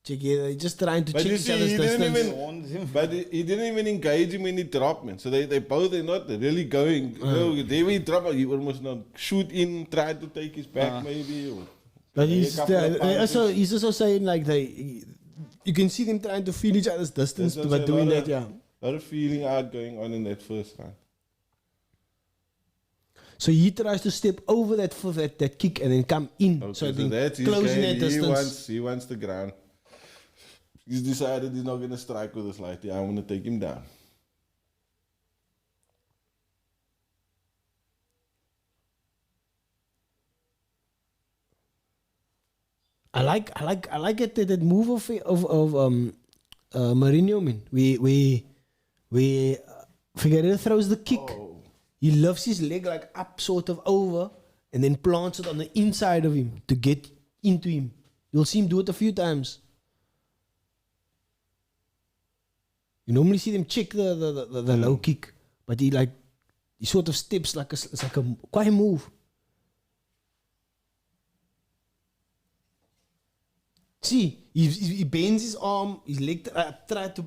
Check here, they're just trying to But check you each see, other's he didn't distance. even- But he didn't even engage him when he dropped, man. So they both are not really going. You know, they when he dropped, he almost not shoot in, try to take his back maybe. Or But a couple of punches. he's also saying like you can see them trying to feel each other's distance There's by also a doing lot that, of- yeah. lot of feeling out going on in that first round. So he tries to step over that for that kick and then come in. Okay, so so then that's his closing game. that distance. He wants the ground. He's decided he's not going to strike with his light. Yeah, I'm going to take him down. I like it that move of Mourinho, man. We Figueiredo throws the kick. Oh. He lifts his leg like up, sort of over, and then plants it on the inside of him to get into him. You'll see him do it a few times. You normally see them check the low kick, but he sort of steps like it's like a quite a move. See, he bends his arm, his leg, tried to.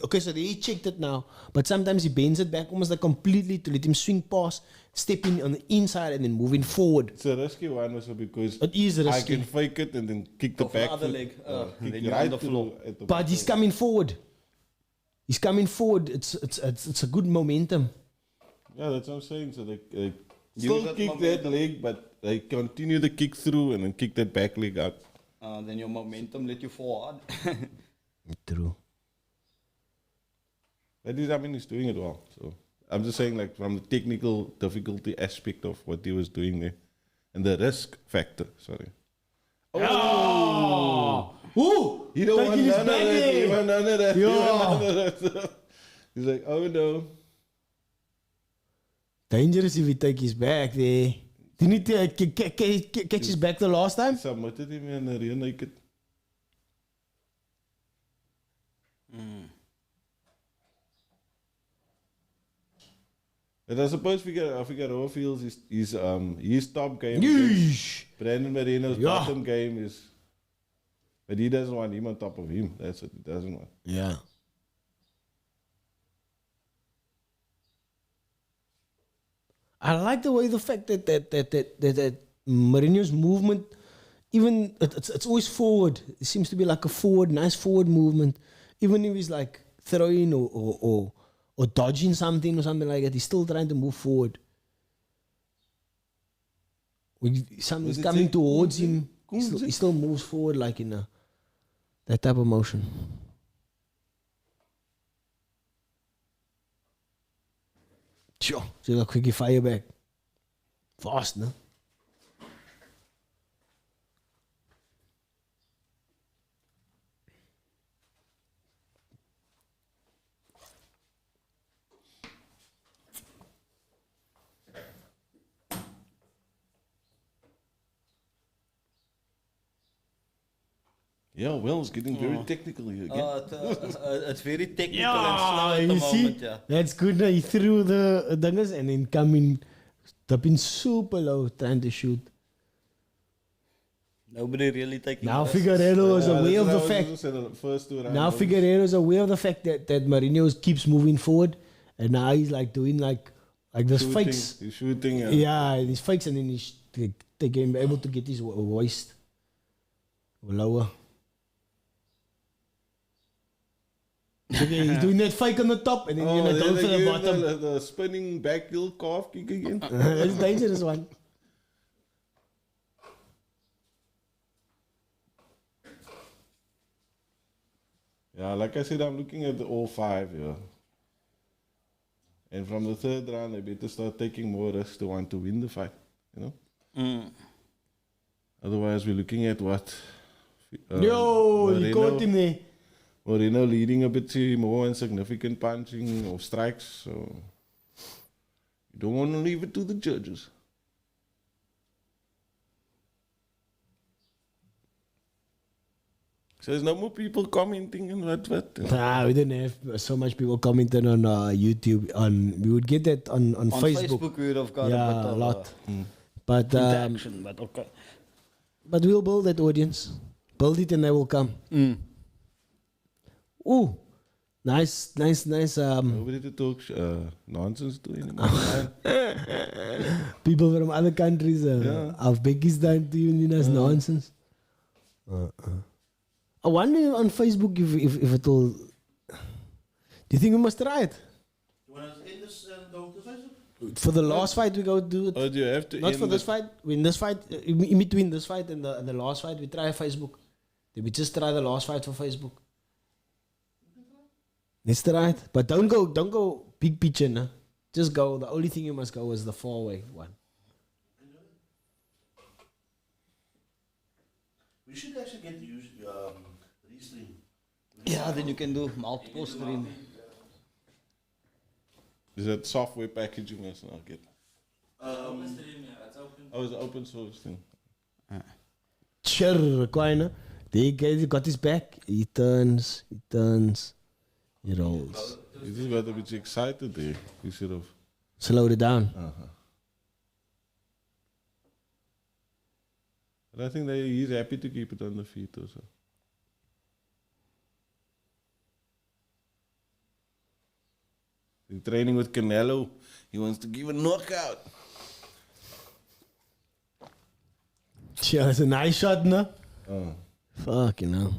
Okay, so they checked it now, but sometimes he bends it back almost like completely to let him swing past, stepping on the inside and then moving forward. It's a risky one also because It is I risky. can fake it and then kick the Off the back other foot, leg, kick then you're right on the to floor. at the But he's coming forward. He's coming forward. It's a good momentum. Yeah, that's what I'm saying. So they Use still that kick that leg, but they continue the kick through and then kick that back leg out. Then your momentum let you fall hard. True. But he's doing it well. So I'm just saying, like, from the technical difficulty aspect of what he was doing there, and the risk factor. Sorry. Oh! Ooh! He don't want Taking his none of back that. He there. want none of that. He Yeah. want none of that. He's like, oh no. Dangerous if he take his back there. Didn't he catch his back the last time? Submitted him in the rear naked. And I suppose Figueroa feels his top game. Yeesh. Brandon Moreno's Yeah. bottom game is, but he doesn't want him on top of him. That's what he doesn't want. Yeah. I like the way the fact that Mourinho's movement, even it's always forward. It seems to be like a nice forward movement. Even if he's like throwing or dodging something or something like that, he's still trying to move forward. When something's Was it coming saying towards Kunze? him, he still moves forward like in that type of motion. Sure. So you got quickly fire back. Fast, no? Yeah, well, it's getting very technical here again. It's very technical and slow at the moment, yeah. That's good. Now he threw the dingers and then coming, tapping super low, trying to shoot. Nobody really taking Now risks. Figueiredo is Yeah, aware of that's the what I fact. was saying, the first two rounds. Now Figueiredo is aware of the fact that Mourinho keeps moving forward, and now he's like doing like this shooting, fakes. he's shooting. Yeah, these fakes, and then he's able to get his waist lower. Okay, he's doing that fake on the top, and then Oh, go then to the again, bottom. the spinning back heel calf kick again. That's a dangerous one. Yeah, like I said, I'm looking at the all five here. And from the third round, they better start taking more risks to want to win the fight, you know? Otherwise, we're looking at what? Yo, you caught him there. Moreno leading a bit to more insignificant punching or strikes, so you don't want to leave it to the judges. So there's no more people commenting and what. Nah, we didn't have so much people commenting on YouTube. We would get that on On Facebook. Facebook, we would have got Yeah, a bit a of lot. But interaction, but okay. but we'll build that audience. Build it and they will come. Ooh, nice. Nobody to talk nonsense to anymore. People from other countries, Yeah. Uzbekistan doing us nonsense. I wonder on Facebook if it will. Do you think we must try it? You want to end this and go to Facebook? For the last fight, we go do it. Or do you have to Not end for this it? fight. In this fight, in between this fight and the last fight, we try Facebook. Then we just try the last fight for Facebook. Let's try it, but don't go big picture, nah. Just go. The only thing you must go is the far away one. We should actually get to use restream. Yeah, then you can do multiple stream. Is that software package you must not get? Open stream, yeah, it's open. Oh, it's an open source thing. Sure, Quina. They got his back. He turns. He rolls. You just got a bit excited there. You should have. Slowed it down. But I think that he's happy to keep it on the feet also. He's training with Canelo. He wants to give a knockout. Yeah, that's a nice shot, no? Oh. Fuck, you know.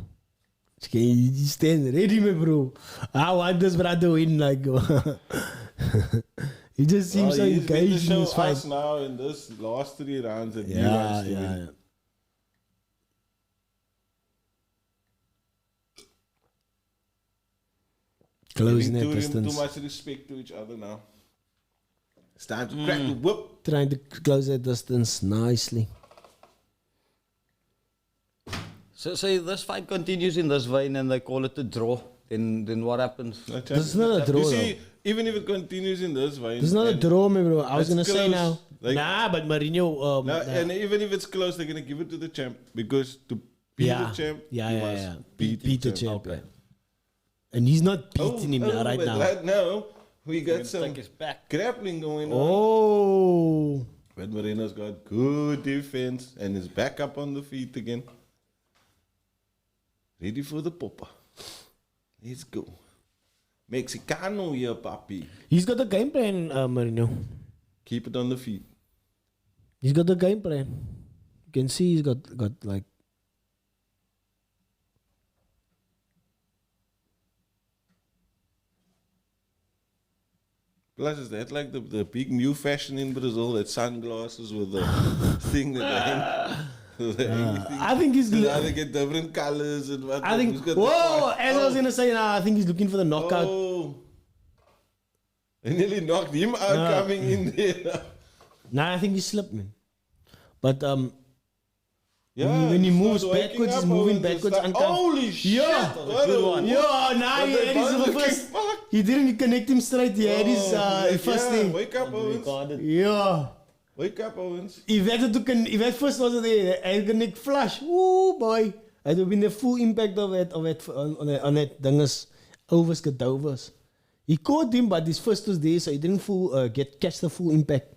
You stand ready, my bro. I want this brother to win, like. He just seems so he's been to engaged in show this fight. us now in this last 3 rounds that he Yeah, wants to win. yeah. Closing that Giving distance. too much respect to each other now. It's time to crack the whip. Trying to close that distance nicely. So say this fight continues in this vein and they call it a draw. Then what happens? This is not a draw, You though. see, even if it continues in this vein. This is not a and- draw, my bro. I was It's gonna say close, now. like- Nah, but Mourinho. No, and even if it's close, they're gonna give it to the champ because to be the champ, yeah, you yeah, must yeah. beat the champ. Yeah. And he's not beating him right but now. Right now, we got some Take his back. grappling going on. Oh, But Moreno's got good defense and is back up on the feet again. Ready for the popper. Let's go. Mexicano here, papi. he's got the game plan, Mourinho. Keep it on the feet. He's got the game plan. You can see he's got like. Plus, is that like the big new fashion in Brazil? That sunglasses with the thing that they hang. The hanging thing. I think he's. Now they get different colors and what. I think. who's got the Whoa! fight. As I was gonna say, now I think he's looking for the knockout. Oh. They nearly knocked him out coming in there. Nah, I think he slipped, man. But Yeah, when he moves starts waking backwards, he's up, moving Owens, and backwards. stuff. Holy shit! Yeah. What a good Yeah, nah, he But had they his both looking first. fucked. He didn't connect him straight. He had his first yeah, thing. wake up, Owens. Yeah. Wake up, Owens. If that first was there, I can make flash. Ooh boy. It would been the full impact of it on that dinges overs gedovers. He caught him, but his first was there, so he didn't catch the full impact.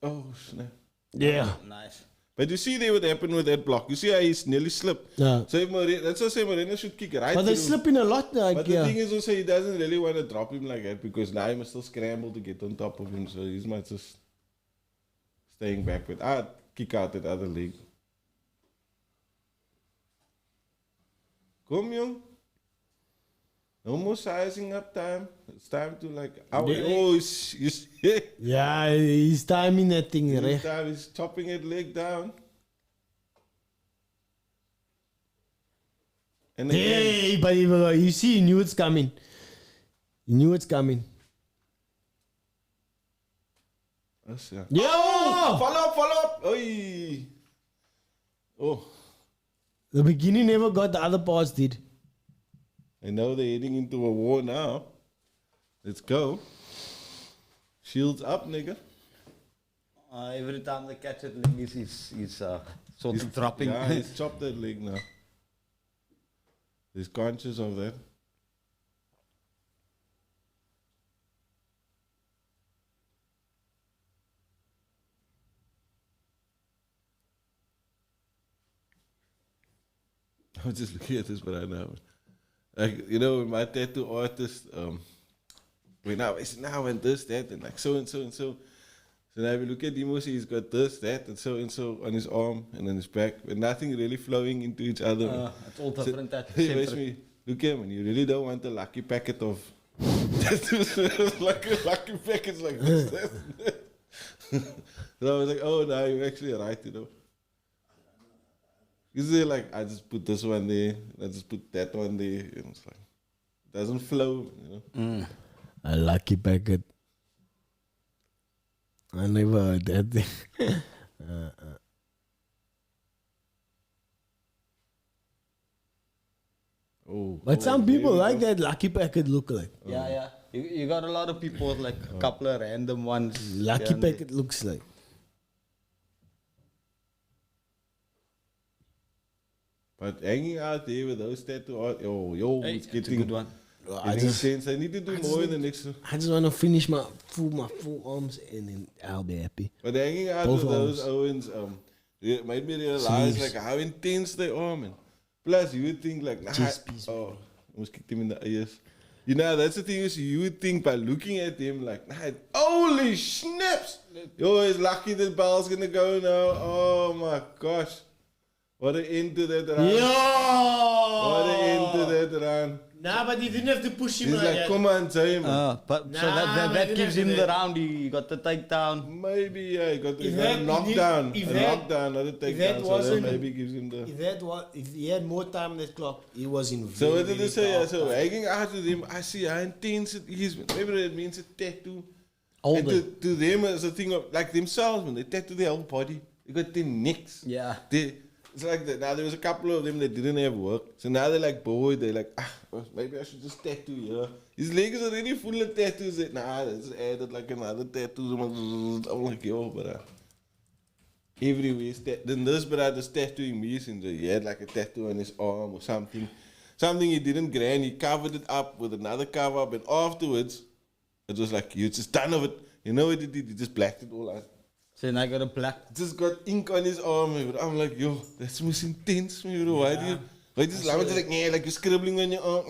Oh, snap. Yeah. Nice. But you see there what happened with that block. You see how he's nearly slipped. Yeah. So if that's what I say Moreno should kick right But they're through. slipping a lot, like, But the yeah. thing is also he doesn't really want to drop him like that because now he must still scramble to get on top of him. So he's much just staying back. But I'd kick out that other leg. Come, young. No more sizing up time. It's time to like. Yeah, he's timing that thing, This right? time he's chopping that leg down. And again, Hey, but you see, he knew it's coming. He knew it's coming. that's, yeah. Yeah! Follow up. Oy. Oh, The beginning never got, the other parts did. and now they're heading into a war now. Let's go. Shields up, nigga. Every time they catch it, leg he's sort of dropping. Yeah, he's chopped that leg now. He's conscious of that. I was just looking at this, but I know. Like, you know, my tattoo artist, when I said, now and this, that, and like so and so and so. So now if you look at him, he's got this, that, and so on his arm and on his back, but nothing really flowing into each other. It's all different. He makes me look at him, and you really don't want a lucky packet of tattoos, like a lucky packets like this. So I was like, oh no, you're actually right, you know. Usually, like, I just put this one there, I just put that one there, and it's like, it doesn't flow, you know. A lucky packet. I never heard that thing. Oh, But some people like that lucky packet look like. Yeah. You got a lot of people with like a couple of random ones. Lucky here and there. packet looks like. But hanging out there with those tattoo art, Hey, it's it's a getting good one. I Getting just, intense. I need to do more in the next. I just want to finish my full arms and then I'll be happy. But hanging out Both with those arms. Owens, it made me realize Sleeves. like how intense they are, man. Plus, you would think like, nah, Chest piece, almost kicked him in the ears. You know, that's the thing is you would think by looking at him like, nah, holy snaps! Yo, it's lucky the ball's gonna go now. Oh my gosh. What an end to that run. What an end to that run. Nah, but he didn't have to push him He's like like, that. come on, Simon. So that but gives him didn't the have round. He got the takedown. Maybe, yeah, he got If a that- knockdown. if A that- knockdown, not a if that takedown. So that wasn't- maybe gives him the... If he had more time on that clock, he was in So very, what did very they say? Yeah, tough so time. hanging out with him, I see how intense it is. Maybe that means a tattoo. All And the- to them, it's a thing of, like themselves, when they tattoo their whole body. They got their necks. Yeah. It's like that. Now there was a couple of them that didn't have work. So now they're like bored. They're like, maybe I should just tattoo here. His leg is already full of tattoos. Nah, they just added like another tattoo. I'm like, yo, but everywhere. Then this brother's tattooing me since he had like a tattoo on his arm or something. Something he didn't grind. He covered it up with another cover up. And afterwards, it was like, you're just done of it. You know what he did? He just blacked it all out. So now I got a black. Just got ink on his arm. I'm like, yo, that's most intense, man. Why do you just like you're scribbling on your arm?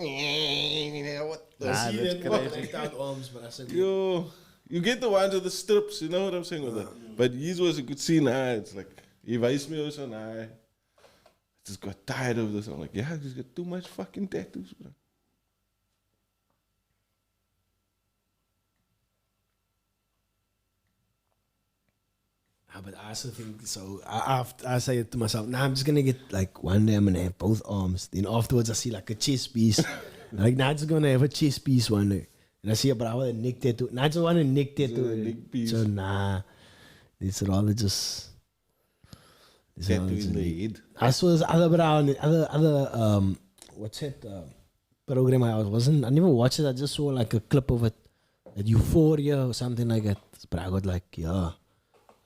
What the Nah, See that's that crazy. blacked out arms, but I said, Yo, you get the ones with the strips, you know what I'm saying with that? But his was, you could see now, it's like, he wijst me also now. I just got tired of this. I'm like, yeah, I just got too much fucking tattoos, bro. But I also think so. I say it to myself. Nah, I'm just gonna get like one day I'm gonna have both arms. Then afterwards I see like a chest piece. Like now I'm just gonna have a chest piece one day. And I see a brother with a neck tattoo. Now I just want a neck tattoo. a neck piece. So nah, it's rather just Tattoo in the head. I saw this other brown, other what's it? Program I wasn't. I never watched it. I just saw like a clip of it, at Euphoria or something like that. But I got like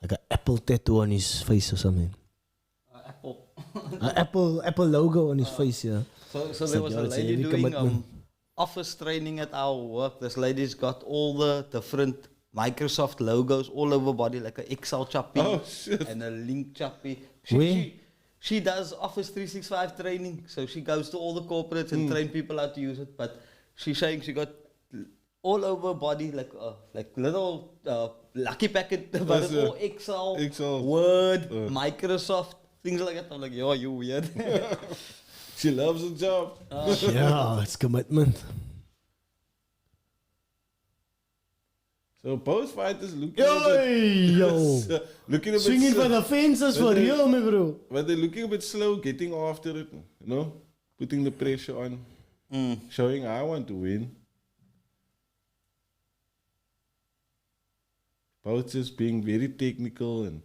like an Apple tattoo on his face or something. Apple. An Apple logo on his face. Yeah. So It's there like, was yeah, a it's a lady heavy doing commitment. office training at our work. This lady's got all the different Microsoft logos all over body, like an Excel chappy Oh, shit. and a link chappy. Where? She does Office 365 training, so she goes to all the corporates and train people how to use it. But she's saying she got all over body like little lucky packet, but That's it's a all Excel, Excel. Word, Microsoft, things like that. I'm like, yo, you weird. She loves her job. Yeah, it's commitment. So both fighters looking Yo, looking a bit swinging slow. for the fences But for they- real, me bro. But they're looking a bit slow, getting after it, you know? Putting the pressure on. Showing I want to win. Both just being very technical and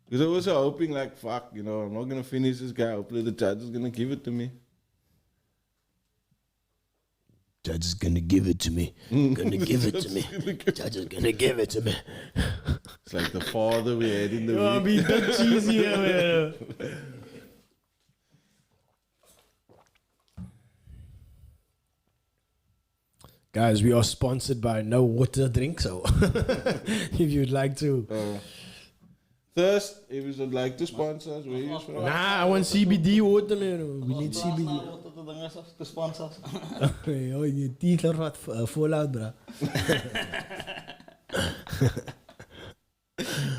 because I was also hoping like fuck, you know, I'm not gonna finish this guy. Hopefully the judge is gonna give it to me. Judge is gonna give it to me. Gonna give it to me. Judge is gonna give it to me. It's like the father we had in the You wanna week. be that cheesy, man. Guys, we are sponsored by No Water Drink, so if you'd like to. Thirst, if you would like to sponsor us, where you from? Nah, I want CBD water, man. We need CBD. The sponsors. Oh, je teeth er wat voluit, bro.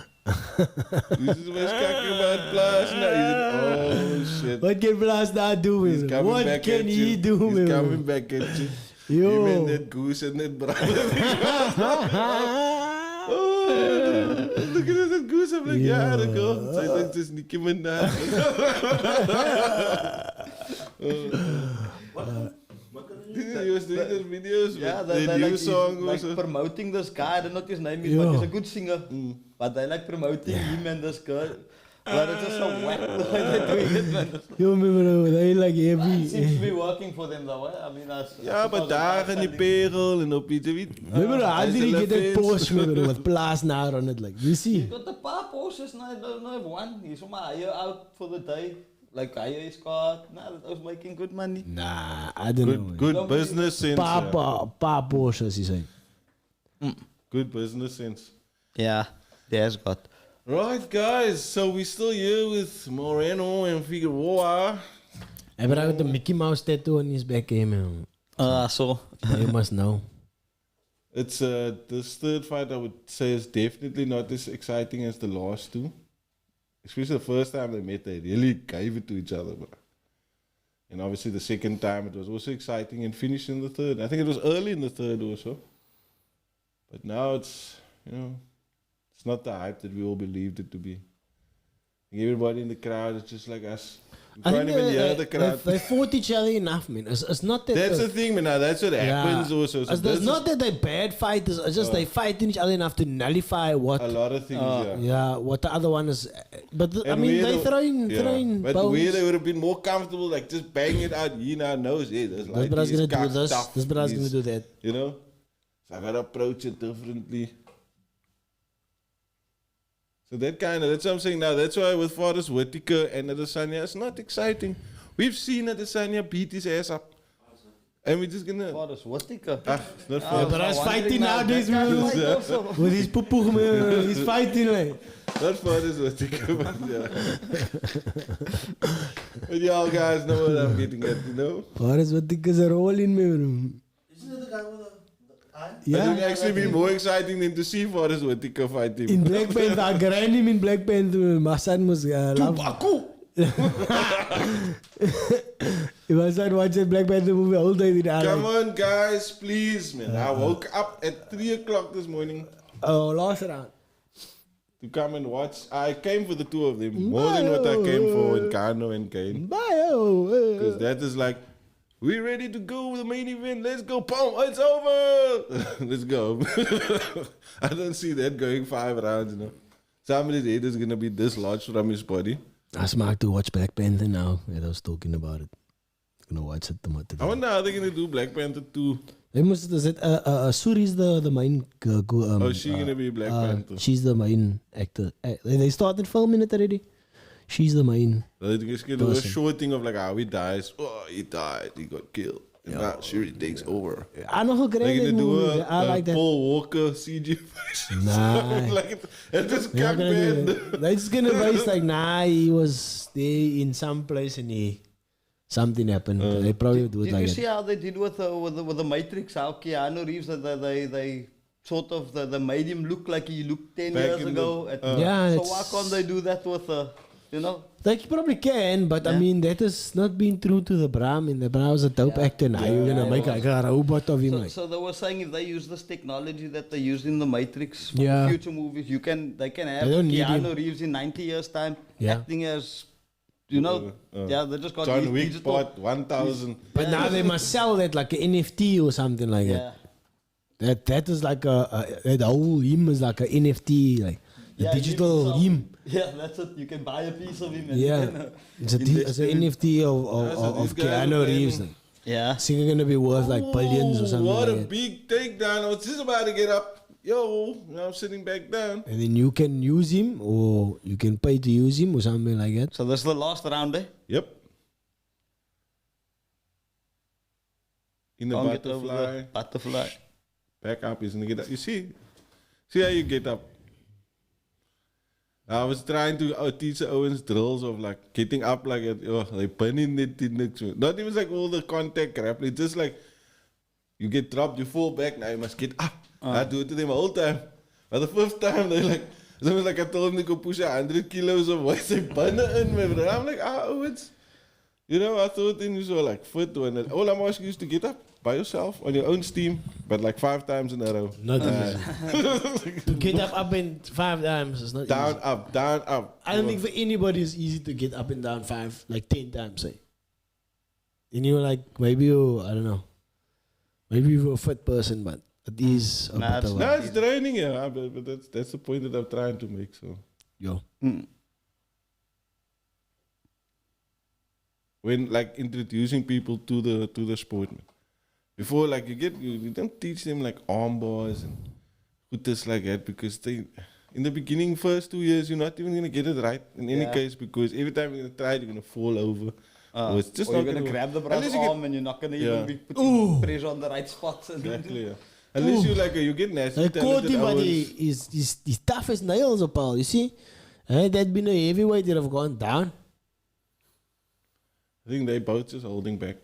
This is what's talking about plus now. Oh shit. What can Blas daar doen, He's man? coming What back can at he you. do, He's man? coming back at you. Yo. Him and that goose and that brother. Oh, look at that goose. I'm like, yeah, the girl. Zij denkt, het is Nicki Minaj. He was doing those videos Yeah, with they the new like, song like also. promoting this guy. I don't know what his name is, Yeah. but he's a good singer. But they like promoting him and this girl. But it's just so whack the way they're doing it, man. Yo, me bro, they like It heavy. seems to be working for them though. Eh? I mean, Ja, maar daar in die pegel en op die weet. Me bro, how did he get that post, me bro, with Blas now on it? Like, you see? He's got the paar Porsches, no, I don't have one. He's from my hire out for the day. Like hire his car. Nah, that was making good money. Nah, I don't know. Good business sense. ja. Pa Porsches, he said. Good business sense. Yeah, there's got. Right, guys. So we're still here with Moreno and Figueroa. Hij heeft the Mickey Mouse tattoo on his back, man. So You must know. It's this third fight I would say is definitely not as exciting as the last two. Especially the first time they met, they really gave it to each other, bro. And obviously the second time it was also exciting and finished in the third. I think it was early in the third also. But now it's, it's not the hype that we all believed it to be. Everybody in the crowd is just like us. We I can't think even hear the crowd. they fought each other enough, man. It's not that That's the thing, man. Now that's what happens also. So it's not that they're bad fighters. It's just they fight each other enough to nullify what. a lot of things, Yeah, what the other one is. But I And mean, where they the- throwing But bones. where they would have been more comfortable, like just banging it out, he now knows, hey, this This like brother's he's gonna do this. tough, This brother's he's- gonna do that. You know? So I gotta approach it differently. So that's what I'm saying now. That's why with Forrest Whitaker and Adesanya, it's not exciting. We've seen Adesanya beat his ass up. And we're just gonna... Forrest Whitaker. It's not Yeah, Forrest, but I was fighting nowadays, man. With his poo man. He's fighting, like. not Forrest Whitaker, but yeah. But y'all guys know what I'm getting at, you know? Forrest Whitaker's a rolling, man. Isn't it the guy with the eye? It would Yeah. actually be more exciting than to see Forrest Whitaker fight him. In Black Panther, I grind him in Black Panther. My son was love. If I started watching Black Panther movie all day, Come on, guys, please, man. I woke up at 3 o'clock this morning Oh, last round. to come and watch. I came for the two of them more than what I came for in Kano and Kane. Because that is like, we ready to go with the main event. Let's go. Boom, it's over. Let's go. I don't see that going 5 rounds, Somebody's head is going to be dislodged from his body. I smart to watch Black Panther now. I was talking about it. Gonna watch it tomorrow. I wonder how they're going to do Black Panther 2. They must is it Suri's the main Oh, she going to be Black Panther. she's the main actor. They started filming it already. She's the main. They're just going to do a person. short thing of like how he dies. Oh, he died. He got killed. And now Shuri takes over. I know how great They're that going to do movie. I like that. Paul Walker CG version. Nah. Like it just They're not can't gonna do bend. it. They're just gonna base like, nah, he was there in some place and something happened. They probably do it Did like you that. see how they did with the Matrix? How Keanu Reeves, they sort of they made him look like he looked 10 Back years in ago. Yeah, So it's- why can't they do that with They probably can, but I mean, that has not been true to the Bram. And the Bram was a dope actor. Now you're gonna make like a robot of him. So, Like. so they were saying if they use this technology that they used in the Matrix for Yeah. future movies, they can have They don't need Keanu him. Reeves in 90 years' time Yeah. acting as, they just got John these Wick digital. part 1000. But now they must sell that like an NFT or something like Yeah. that. That is like that whole him is like an NFT, like a Yeah, digital him. Yeah, that's it. You can buy a piece of him. And Yeah, You can, it's an NFT of these guys are Keanu planning. Reeves. Like. yeah. It's gonna be worth like billions or something What a like that. big takedown. I was just about to get up. Yo, now I'm sitting back down. And then you can use him or you can pay to use him or something like that. So this is the last round, eh? Yep. In the Can't get over butterfly. the butterfly. Back up, isn't it? You see how you get up. I was trying to teach Owens drills of like getting up like like punning it in the not even like all the contact crap. It's just like you get dropped, you fall back, now you must get up. I do it to them all the time. But the first time they like it was like I told them to go push 100 kilos of weight, they bun it in me, bro. I'm like, Owens. I thought then you were like fit when all I'm asking you is to get up by yourself on your own steam, but like 5 times in a row. Not easy. To get up and 5 times is not Down, easy. up, down, up. I don't think for anybody it's easy to get up and down 5, like 10 times, say. And you're like, maybe you, I don't know. Maybe you're a fit person, but it is a Nah, bit it's of No, a... it's draining, yeah, but that's the point that I'm trying to make. So Yo. when like introducing people to the sport, man. Before like you don't teach them like arm bars and hooters like that because they in the beginning first 2 years you're not even gonna get it right in any case because every time you're gonna try it, you're gonna fall over. Or it's just Or not you're going to grab the brother's unless you get- arm and you're not going to Yeah. even be putting pressure on the right spots. Exactly, yeah. Unless you like you get nasty. I caught talented him, but hours. he's tough as nails, Paul. You see? Had that been a heavyweight, he'd have gone down. I think they both just holding back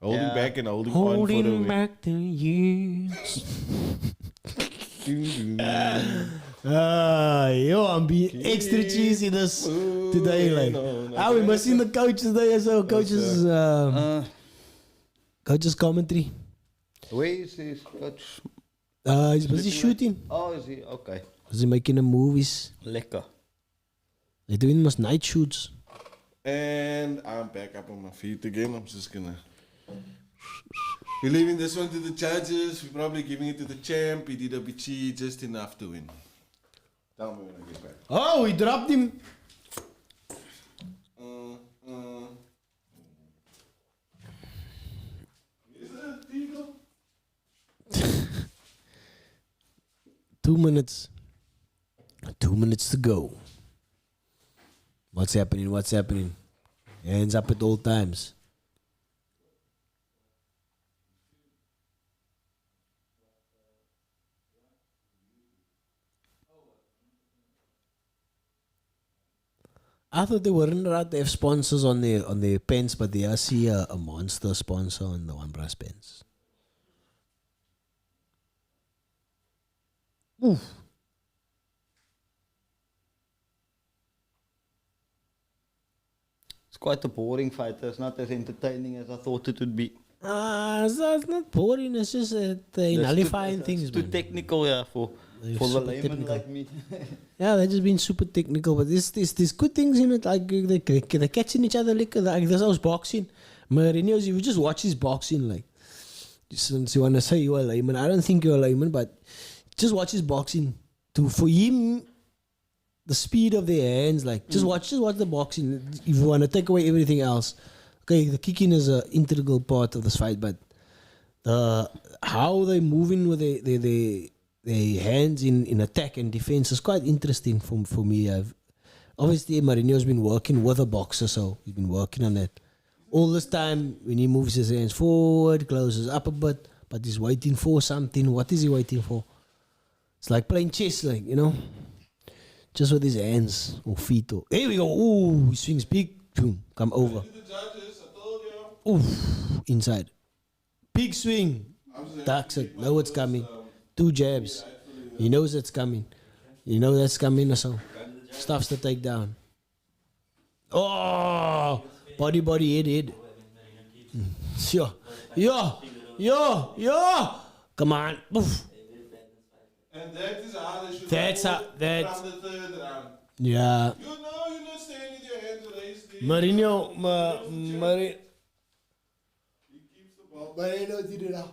Holding Yeah. back and holding on for the Holding win. back the years. Yo, I'm being extra cheesy this today. Like, we must see the coach today. So coach's commentary. Where is his coach? He's busy shooting. Oh, is he? Okay. He's making the movies. Lekker. They're doing most night shoots. And I'm back up on my feet again. I'm just gonna. We're leaving this one to the judges. We're probably giving it to the champ. He did a bitchy just enough to win. Tell me when I get back. Oh, we dropped him. Is that legal? 2 minutes. 2 minutes to go. What's happening? What's happening? Hands up at all times. I thought they weren't allowed to have sponsors on their pens, but they I see a monster sponsor on the One Brass pens. Oof. It's quite a boring fight. It's not as entertaining as I thought it would be. It's not boring. It's just nullifying things, It's too man. technical, yeah, for the super layman technical. like me. Yeah, they're just being super technical, but there's good things in it. Like they're catching each other. Like this was boxing. Mourinho's, you just watch his boxing. Like, since you want to say you're a layman, I don't think you're a layman, but just watch his boxing. For him, the speed of their hands, like just watch the boxing. If you want to take away everything else, okay, the kicking is an integral part of this fight, but how they moving with their hands in attack and defense is quite interesting for me. Obviously Mourinho's been working with a boxer, so he's been working on that all this time. When he moves his hands forward, closes up a bit, but he's waiting for something. What is he waiting for? It's like playing chess, like, you know, just with his hands or feet. Or here we go. Ooh, he swings big. Boom, come over. The judges, I told you. Oof, inside. Big swing. Ducks it. Know it's coming. 2 jabs. He knows it's coming. You know that's coming, so stuffs the takedown. Oh, body, head. Yo. Come on. Oof. And that is how they should That's how. from That's the third round. yeah. You know you're not staying with your hands raised. Mourinho, He keeps the ball. Mourinho did it out.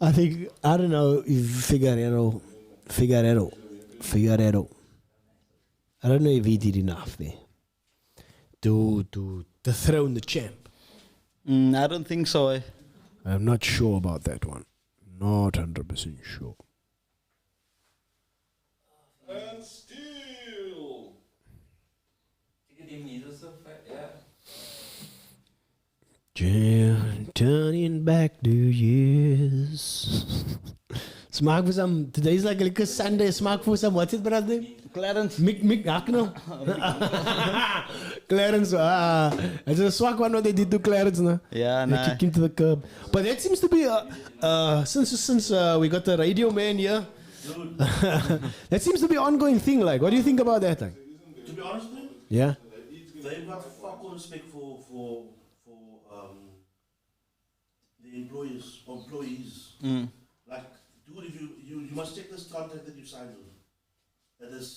I don't know if Figueiredo. I don't know if he did enough there to dethrone the champ. I don't think so. I'm not sure about that one. Not 100% sure. And still. Turning back the years. Smaak for some. Today's like a Sunday. Smaak for some. What's it, brother? Clarence. Mick, Hakno. Clarence. It's a swag one what they did to Clarence, no? Yeah, They nah. kicked him to the curb. But that seems to be since we got the radio man here. That seems to be an ongoing thing. Like, what do you think about that? Like, To be honest with you, yeah. they've got fuck all respect for the employees. Like, dude, if you must check this contract that you signed with. That is,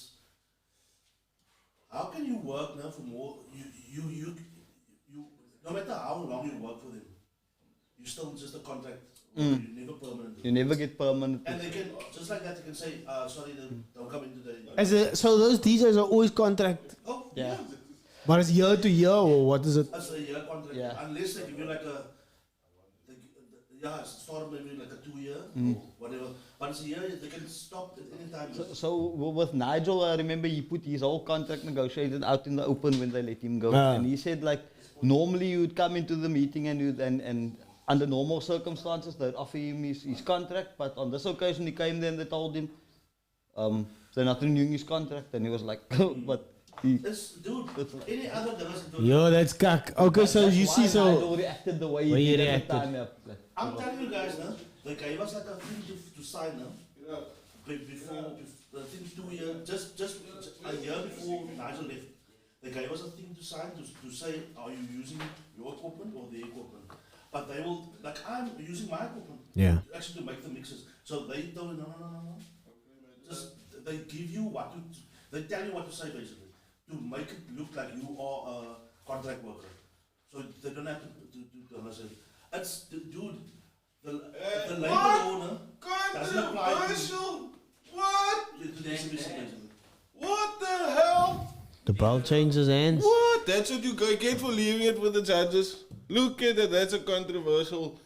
how can you work now for more? You no matter how long you work for them, you still just a contract. You're never permanent. You never get permanent. And they can just like that. You can say, sorry, don't come into the. So those DJs are always contract. Oh Yeah. yeah. But it's year to year, or what is it? That's a year contract. Yeah. Unless they give you like it started maybe like a 2-year or whatever. But it's a year, they can stop at any time. So with Nigel, I remember he put his whole contract negotiated out in the open when they let him go. And he said like normally you would come into the meeting and under normal circumstances they'd offer him his contract, but on this occasion he came there and they told him they're not renewing his contract, and he was like but Dude, any other guys do it. Yo, that's kak. Okay, so you see, so reacted the way Way he he did reacted. at the time. Yeah. I'm telling you guys, no, they gave us like a thing to sign, no? Before, I think 2 years, just a year before Nigel left, they gave us a thing to sign to say, are you using your equipment or their equipment? But they will, like I'm using my equipment. Yeah. Actually to make the mixes. So they don't, no. Just, they give you what to, they tell you what to say basically. To make it look like you are a contract worker. So they don't have to understand. It's, dude, the labor owner doesn't apply to the exhibition basically. What the hell? the ball changes hands. What? That's what you get for leaving it with the judges. Look at that. That's a controversial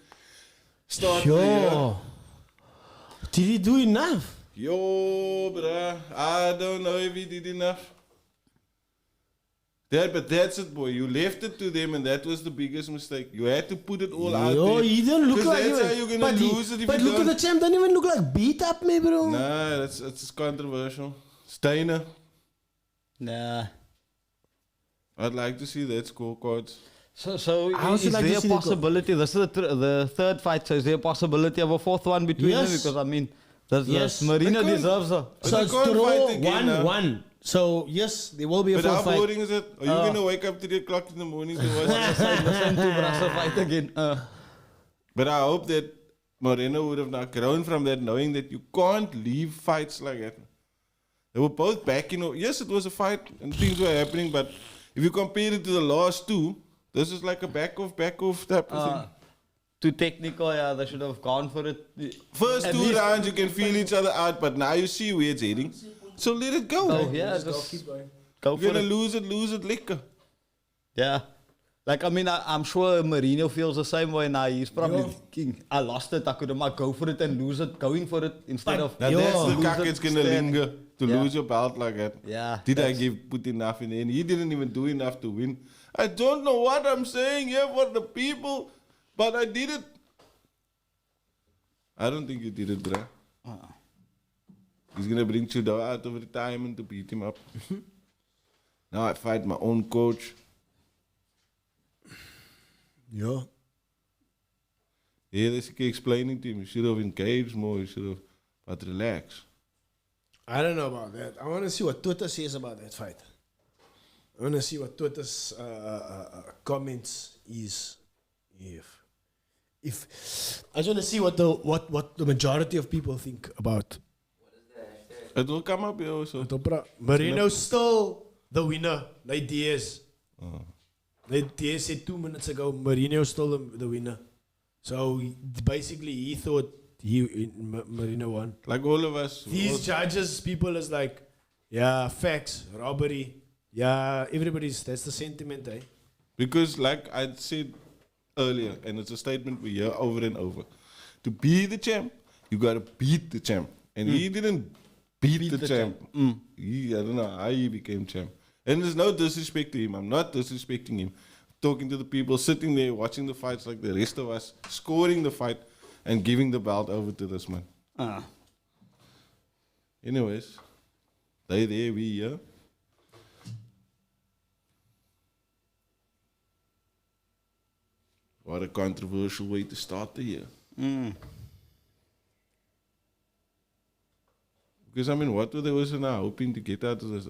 start. to the year. Yo. Did he do enough? Yo, bruh. I don't know if he did enough. But that's it, boy. You left it to them, and that was the biggest mistake. You had to put it all out Yo, there. he didn't look 'Cause like that's he how you're gonna but lose it if But you look at don't. the champ, doesn't even look like beat up, me, bro. Nah, it's controversial. Steiner, Nah. I'd like to see that scorecards. So I also is like to there a see the possibility? This is the third fight. So is there a possibility of a fourth one between them? Yes. Because I mean, this Yes. Marino They can't- deserves a. But So they it's can't draw fight again now. 1-1. So, yes, there will be a But how fourth fight. boring is it? Are you gonna wake up 3 o'clock in the morning to watch this? The same two Brasa fight again. But I hope that Moreno would have not grown from that, knowing that you can't leave fights like that. They were both back, yes, it was a fight and things were happening, but if you compare it to the last two, this is like a back off type of thing. Too technical, yeah. They should have gone for it. First At 2 least- rounds, you can feel each other out, but now you see where it's heading. So let it go. Oh yeah, just go You're for gonna it. lose it liquor. Yeah. Like, I mean, I'm sure Marino feels the same way now. He's probably thinking, I lost it, I could have go for it and lose it, going for it instead of... Now Yo. that's the lose cock it, it's gonna stand. linger to Yeah. lose your belt like that. Yeah, Did I that's- put enough in the end? He didn't even do enough to win. I don't know what I'm saying here for the people, but I did it. I don't think you did it, bruh. He's gonna bring Trudeau out of retirement to beat him up. Now I fight my own coach. Yeah. Yeah, that's explaining to him. You should have engaged more. You should have, but relax. I don't know about that. I want to see what Twitter says about that fight. I want to see what Twitter's comments is. If I just want to see what the majority of people think about It will come up here also. Marino's still the winner. Like Diaz. Like Diaz said 2 minutes ago, Marino's still the winner. So basically, he thought Marino won. Like all of us. These judges, people is like, yeah, facts, robbery. Yeah, that's the sentiment, eh? Because like I said earlier, and it's a statement we hear over and over. To be the champ, you gotta beat the champ. And he didn't beat the champ. I don't know how he became champ. And there's no disrespect to him. I'm not disrespecting him. Talking to the people sitting there watching the fights like the rest of us, scoring the fight and giving the belt over to this man. Anyways, they there, we here. What a controversial way to start the year. Because I mean, what were they also now hoping to get out of this?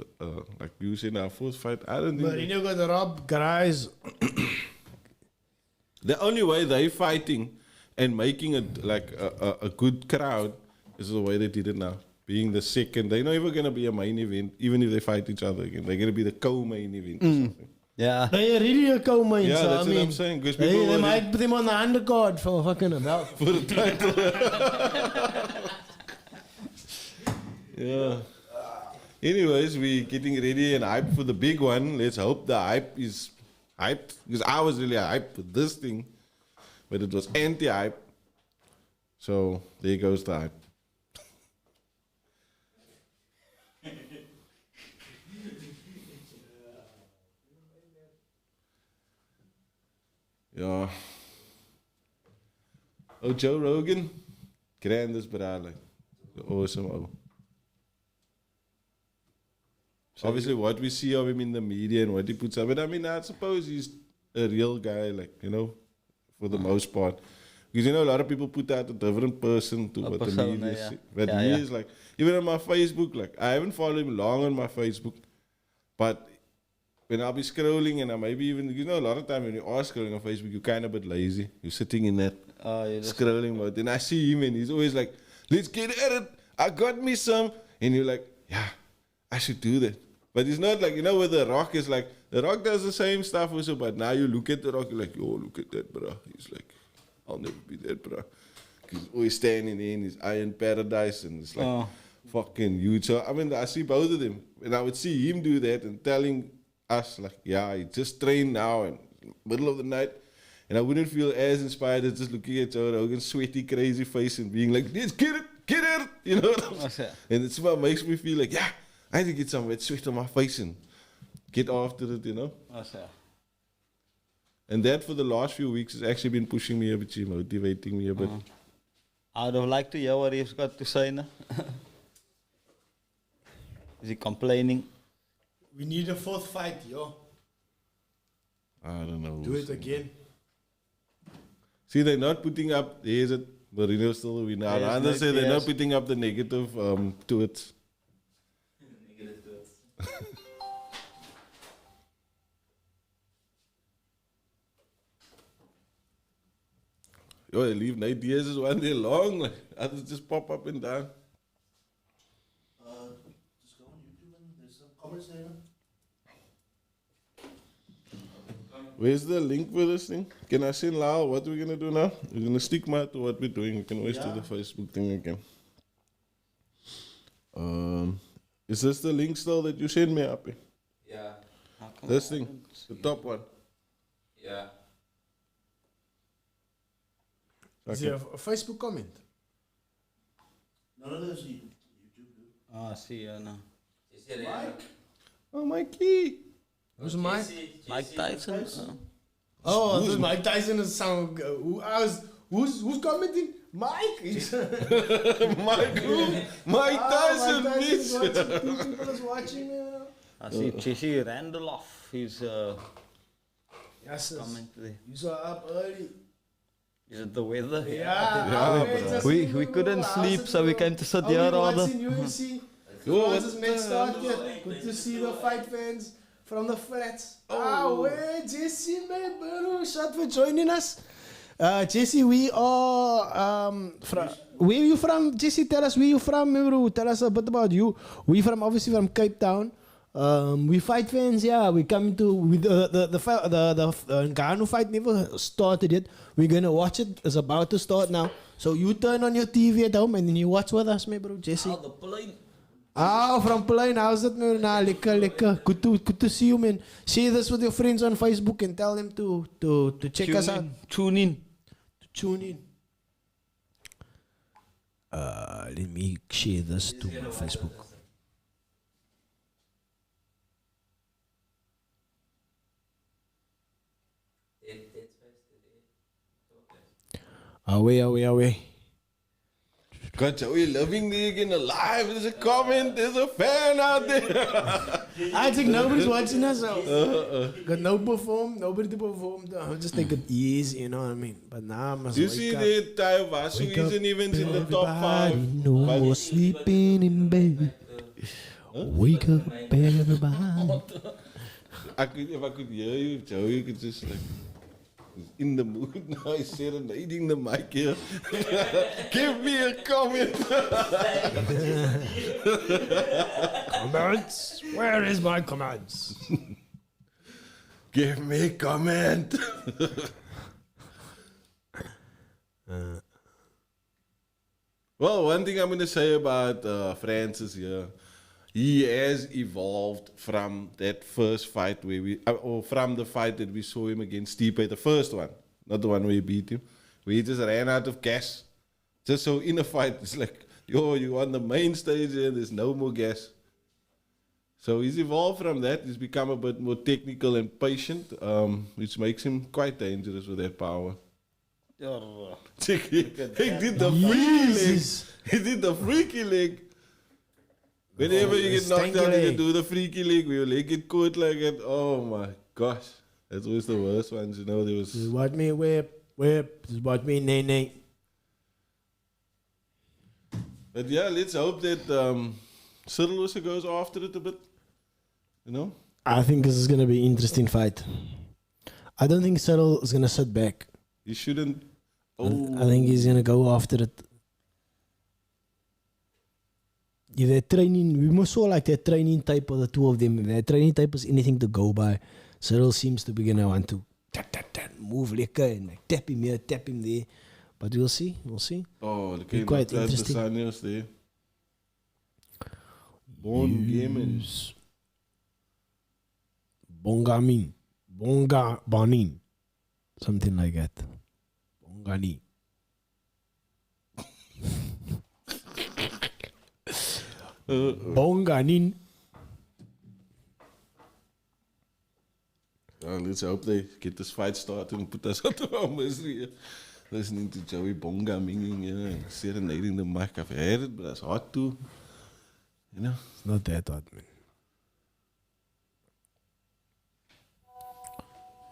Like you said, our fourth fight. I don't think. Marino got robbed, guys. The only way they fighting and making it like a good crowd is the way they did it now. Being the second, they're not even gonna be a main event, even if they fight each other again. They're gonna be the co-main event or something. Yeah. They really a co-main, Yeah, so that's I what mean, I'm saying. Because They, people they will might put him on the undercard for fucking a belt. for the title. Yeah. Anyways, we're getting ready and hyped for the big one. Let's hope the hype is hyped. Because I was really hyped for this thing, but it was anti-hype. So there goes the hype. Ja. Oh, Joe Rogan. Grandes braai. Awesome, oh. obviously what we see of him in the media and what he puts up. But I mean, I suppose he's a real guy, like, you know, for the most part. Because, you know, a lot of people put out a different person to what the media yeah. see. But Yeah, he yeah. is like, even on my Facebook, like, I haven't followed him long on my Facebook. But when I'll be scrolling and I maybe even, you know, a lot of time when you are scrolling on Facebook, you're kind of a bit lazy. You're sitting in that You just, scrolling mode. And I see him and he's always like, let's get at it. I got me some. And you're like, yeah, I should do that. But it's not like, you know, with The Rock, it's like, The Rock does the same stuff also, but now you look at The Rock, you're like, yo, look at that, bro. He's like, I'll never be that, bro. He's always standing in his iron paradise and it's like fucking huge. So, I mean, I see both of them. And I would see him do that and telling us, like, yeah, he just trained now in the middle of the night. And I wouldn't feel as inspired as just looking at Joe Rogan's sweaty, crazy face and being like, let's get it, you know. And it's what makes me feel like, yeah, I need to get some wet sweat on my face and get after it, you know. And that for the last few weeks has actually been pushing me a bit, motivating me a bit. I would have liked to hear what he's got to say now. Is he complaining? We need a fourth fight, yo. I don't know. Do it again. See, they're not putting up, there's it, Marino still the winner. Yes, Others next say they're not year's. putting up the negative tweets. Negative thoughts. Yo, they leave 9 years is one day long. Like, others just pop up and down. Just go on YouTube and there's some comments there. Where's the link for this thing? Can I send Lyle? What are we going to do now? We're going to stick to what we're doing. We can always do the Facebook thing again. Is this the link still that you sent me, Api? Yeah. This thing, the top one. Yeah. Is there a Facebook comment? None of those YouTube do. I see, no. Mike? Oh, Mikey. Who's Mike? Mike Tyson? Oh, this Mike Tyson is sound. Who's commenting? Mike. Mike who? Mike Tyson, Mike Tyson's bitch. watching. Two people is watching. I see Jesse Randolph. He's Yes, sis. comment there. You saw up early. Is it the weather? Yeah, We couldn't sleep, so we came to sit here rather. In UFC. Yo, Once it's made started. Good to see the fight fans from the flats. Where Jesse, my bro, shout for joining us. Jesse, we are from. Where you from, Jesse? Tell us where you from, bro. Tell us a bit about you. We from obviously from Cape Town. We fight fans, yeah. We come to with the Ngannou fight never started yet. We're gonna watch it. It's about to start now. So you turn on your TV at home and then you watch with us, my bro, Jesse. The plane. From Plein. How's it, man? Nah, lekker. Good to see you, man. Share this with your friends on Facebook and tell them to check us out. Tune in. Tune in. Let me share this to my Facebook. Away. God, Joey, loving the again alive. There's a comment. There's a fan out there. I think nobody's watching us. So got nobody to perform. Just take it easy, you know what I mean? But now I must You wake see up. the Taiwasu isn't even in the top 5. No more sleeping in bed. Wake up, everybody. If I could hear you, Joey, you could just like, he's in the mood now. He's serenading the mic here. Give me a comment. Comments? Where is my comments? Give me a comment. Well, one thing I'm going to say about Francis here, he has evolved from that first fight where or from the fight that we saw him against Stipe, the first one, not the one where he beat him, where he just ran out of gas. Just so in a fight, it's like, yo, you're on the main stage and there's no more gas. So he's evolved from that. He's become a bit more technical and patient, which makes him quite dangerous with that power. He did the freaky leg. Jesus. He did the freaky leg. Whenever you get knocked out, you leg. do the freaky leg, where your leg get caught like that. Oh my gosh. That's always the worst ones, you know. There was. Just watch me whip. Just watch me nay. But yeah, let's hope that Cyril also goes after it a bit. You know? I think this is going to be an interesting fight. I don't think Cyril is going to sit back. He shouldn't. I think he's going to go after it. If they're training, we must saw like their training type of the two of them. If their training type is anything to go by, Cyril seems to be going to want to move lekker and like tap him here, tap him there. But we'll see. Oh, look Be at quite the interesting. Sanios there. Born Gaming. Bonga Banin. Something like that. Bongani. Bonganin. Let's hope they get this fight started and put us out of our misery. Listening to Joey Bonga minging, and serenading the mic. I've heard it, but that's hard too. You know? It's not that hard, man.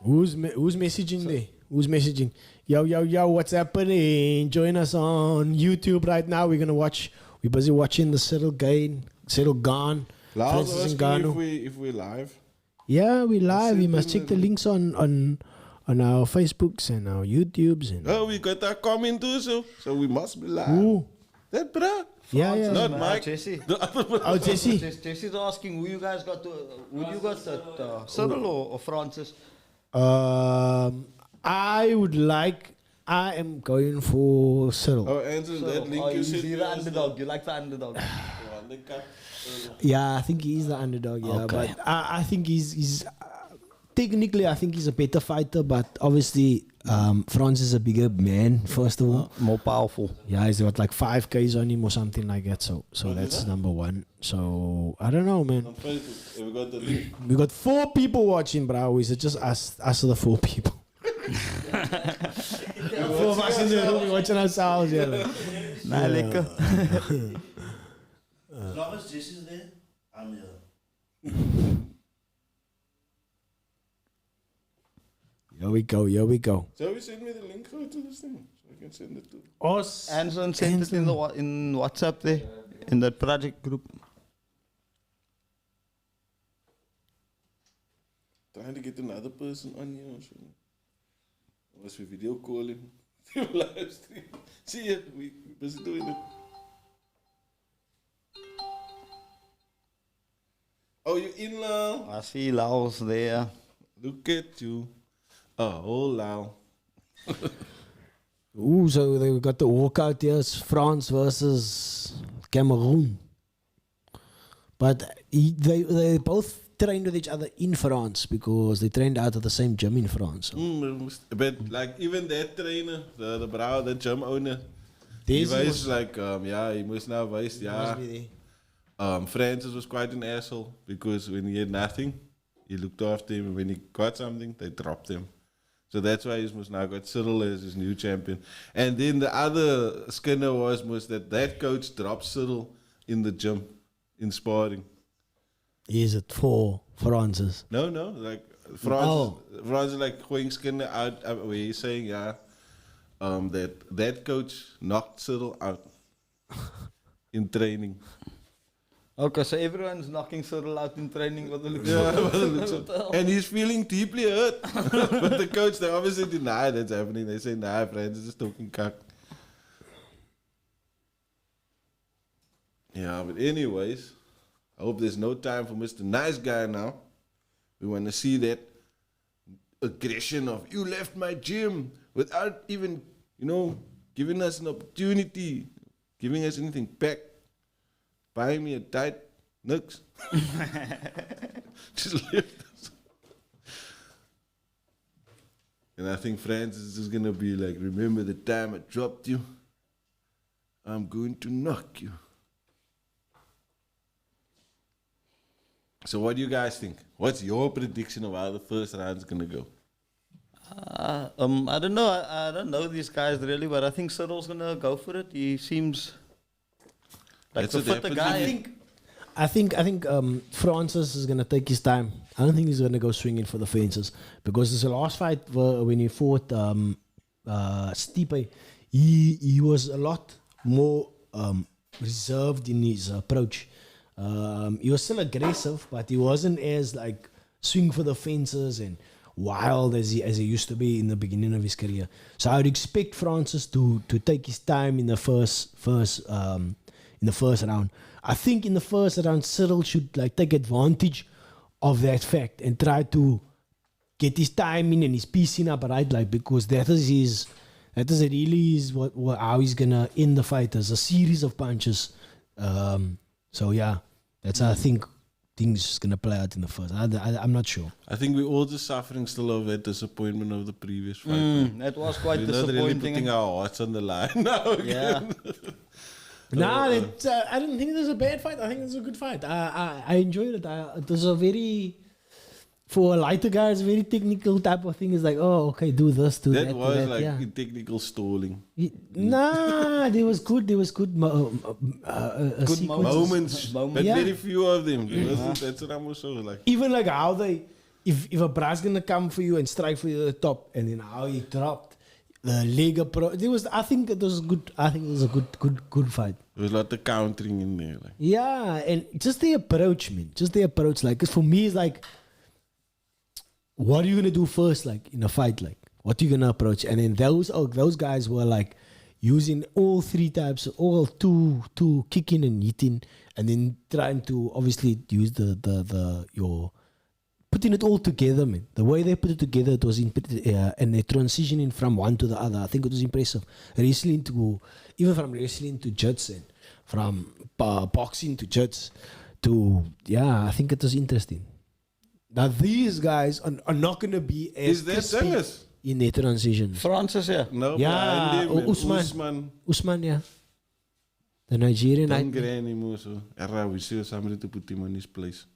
Who's messaging there? Who's messaging? Yo, what's happening? Join us on YouTube right now. We're busy watching the Cyril Gane. Lars Francis asking Ngannou. if we're live. Yeah, we live. see You must them check the links on our Facebooks and our YouTubes and Oh, we got that comment too, so we must be live. Ooh. That bro. Yeah. Not Mike. Jesse. The other bro. Oh, Jesse. Jesse's asking who you guys got to. Who you got at Cyril or Francis? I am going for Cyril. Oh, answer that link you said. the underdog. You like the underdog. Yeah, I think he's the underdog. Yeah, Okay. but I think he's technically I think he's a better fighter, but obviously Francis is a bigger man. First of all, More powerful. yeah, he's got like 5 Ks on him or something like that. So that's number one. So I don't know, man. On Facebook, we got the link. We got 4 people watching, bro. Is it just us the 4 people? 4 of us in the room watching ourselves. Yeah. Nah, lekker. As long as Jesse's there, I'm here. Here we go. So we send me the link to this thing, so I can send it to. Us. Anson sent it in WhatsApp there, in that project group. Trying to get another person on here or something. Unless we video calling, live stream. See ya, we busy doing it. Oh, you in now? I see Laos there. Look at you. Oh, Lau. Ooh, so they got the walkout here. It's France versus Cameroon. But they both trained with each other in France because they trained out of the same gym in France. So. But like even that trainer, the brouw, the gym owner, he Deze was was- like, he must now wijs, Must be there. Francis was quite an asshole because when he had nothing, he looked after him, and when he got something, they dropped him. So that's why he must now got Cyril as his new champion. And then the other skinner was that coach dropped Cyril in the gym in sparring. Is it for Francis? No, like Francis like going skinner out where he's saying that coach knocked Cyril out in training. Okay, so everyone's knocking Cyril out in training. What the looks And he's feeling deeply hurt. But the coach, they obviously deny that's happening. They say, nah, Francis is talking cock. Yeah, but anyways, I hope there's no time for Mr. Nice Guy now. We want to see that aggression of, you left my gym without even, giving us an opportunity, giving us anything back. Buying me a tight nux. Just left us. And I think Francis is just gonna be like, remember the time I dropped you? I'm going to knock you. So what do you guys think? What's your prediction of how the first round is gonna go? I don't know. I don't know these guys really, but I think Cyril's gonna go for it. He seems like That's the what fitter happens guy. I think Francis is gonna take his time. I don't think he's gonna go swinging for the fences because there's a last fight when he fought Stipe, he was a lot more reserved in his approach. He was still aggressive, but he wasn't as like swing for the fences and wild as he used to be in the beginning of his career. So I would expect Francis to take his time in the first round. I think in the first round, Cyril should like take advantage of that fact and try to get his timing and his piecing up right, like because that is really how he's gonna end the fight as a series of punches. So yeah, that's how I think things gonna play out in the first. I'm not sure. I think we're all just suffering still of that disappointment of the previous fight. That was quite We're not disappointing. really putting our hearts on the line now. Yeah. I don't think it was a bad fight. I think it was a good fight. I enjoyed it. It was a very, for a lighter guy, it's a very technical type of thing. It's like, oh, okay, do this, do that. That was do that. like yeah. technical stalling. There was good. Good Moments, but Yeah. very few of them. That's what I'm also like. Even like how they, if a bra's gonna come for you and strike for you at the top, and then how he dropped the leg approach. I think it was good. I think it was a good fight. There was a lot of countering in there. Like. Yeah, and just the approach, man. Just the approach. Like, 'cause for me, it's like, what are you gonna do first, like in a fight? Like, what are you gonna approach? And then those guys were like using all three types, all two kicking and hitting, and then trying to obviously use your putting it all together, man. The way they put it together, it was and they're transitioning from one to the other. I think it was impressive. Even from wrestling to jits and from boxing to jits to I think it was interesting. Now these guys are not going to be as Is that crispy serious? in their transition. Francis, yeah. No, Yeah, behind him, Usman. Usman, yeah. The Nigerian. Don't get anymore. So, we see somebody to put him on his place.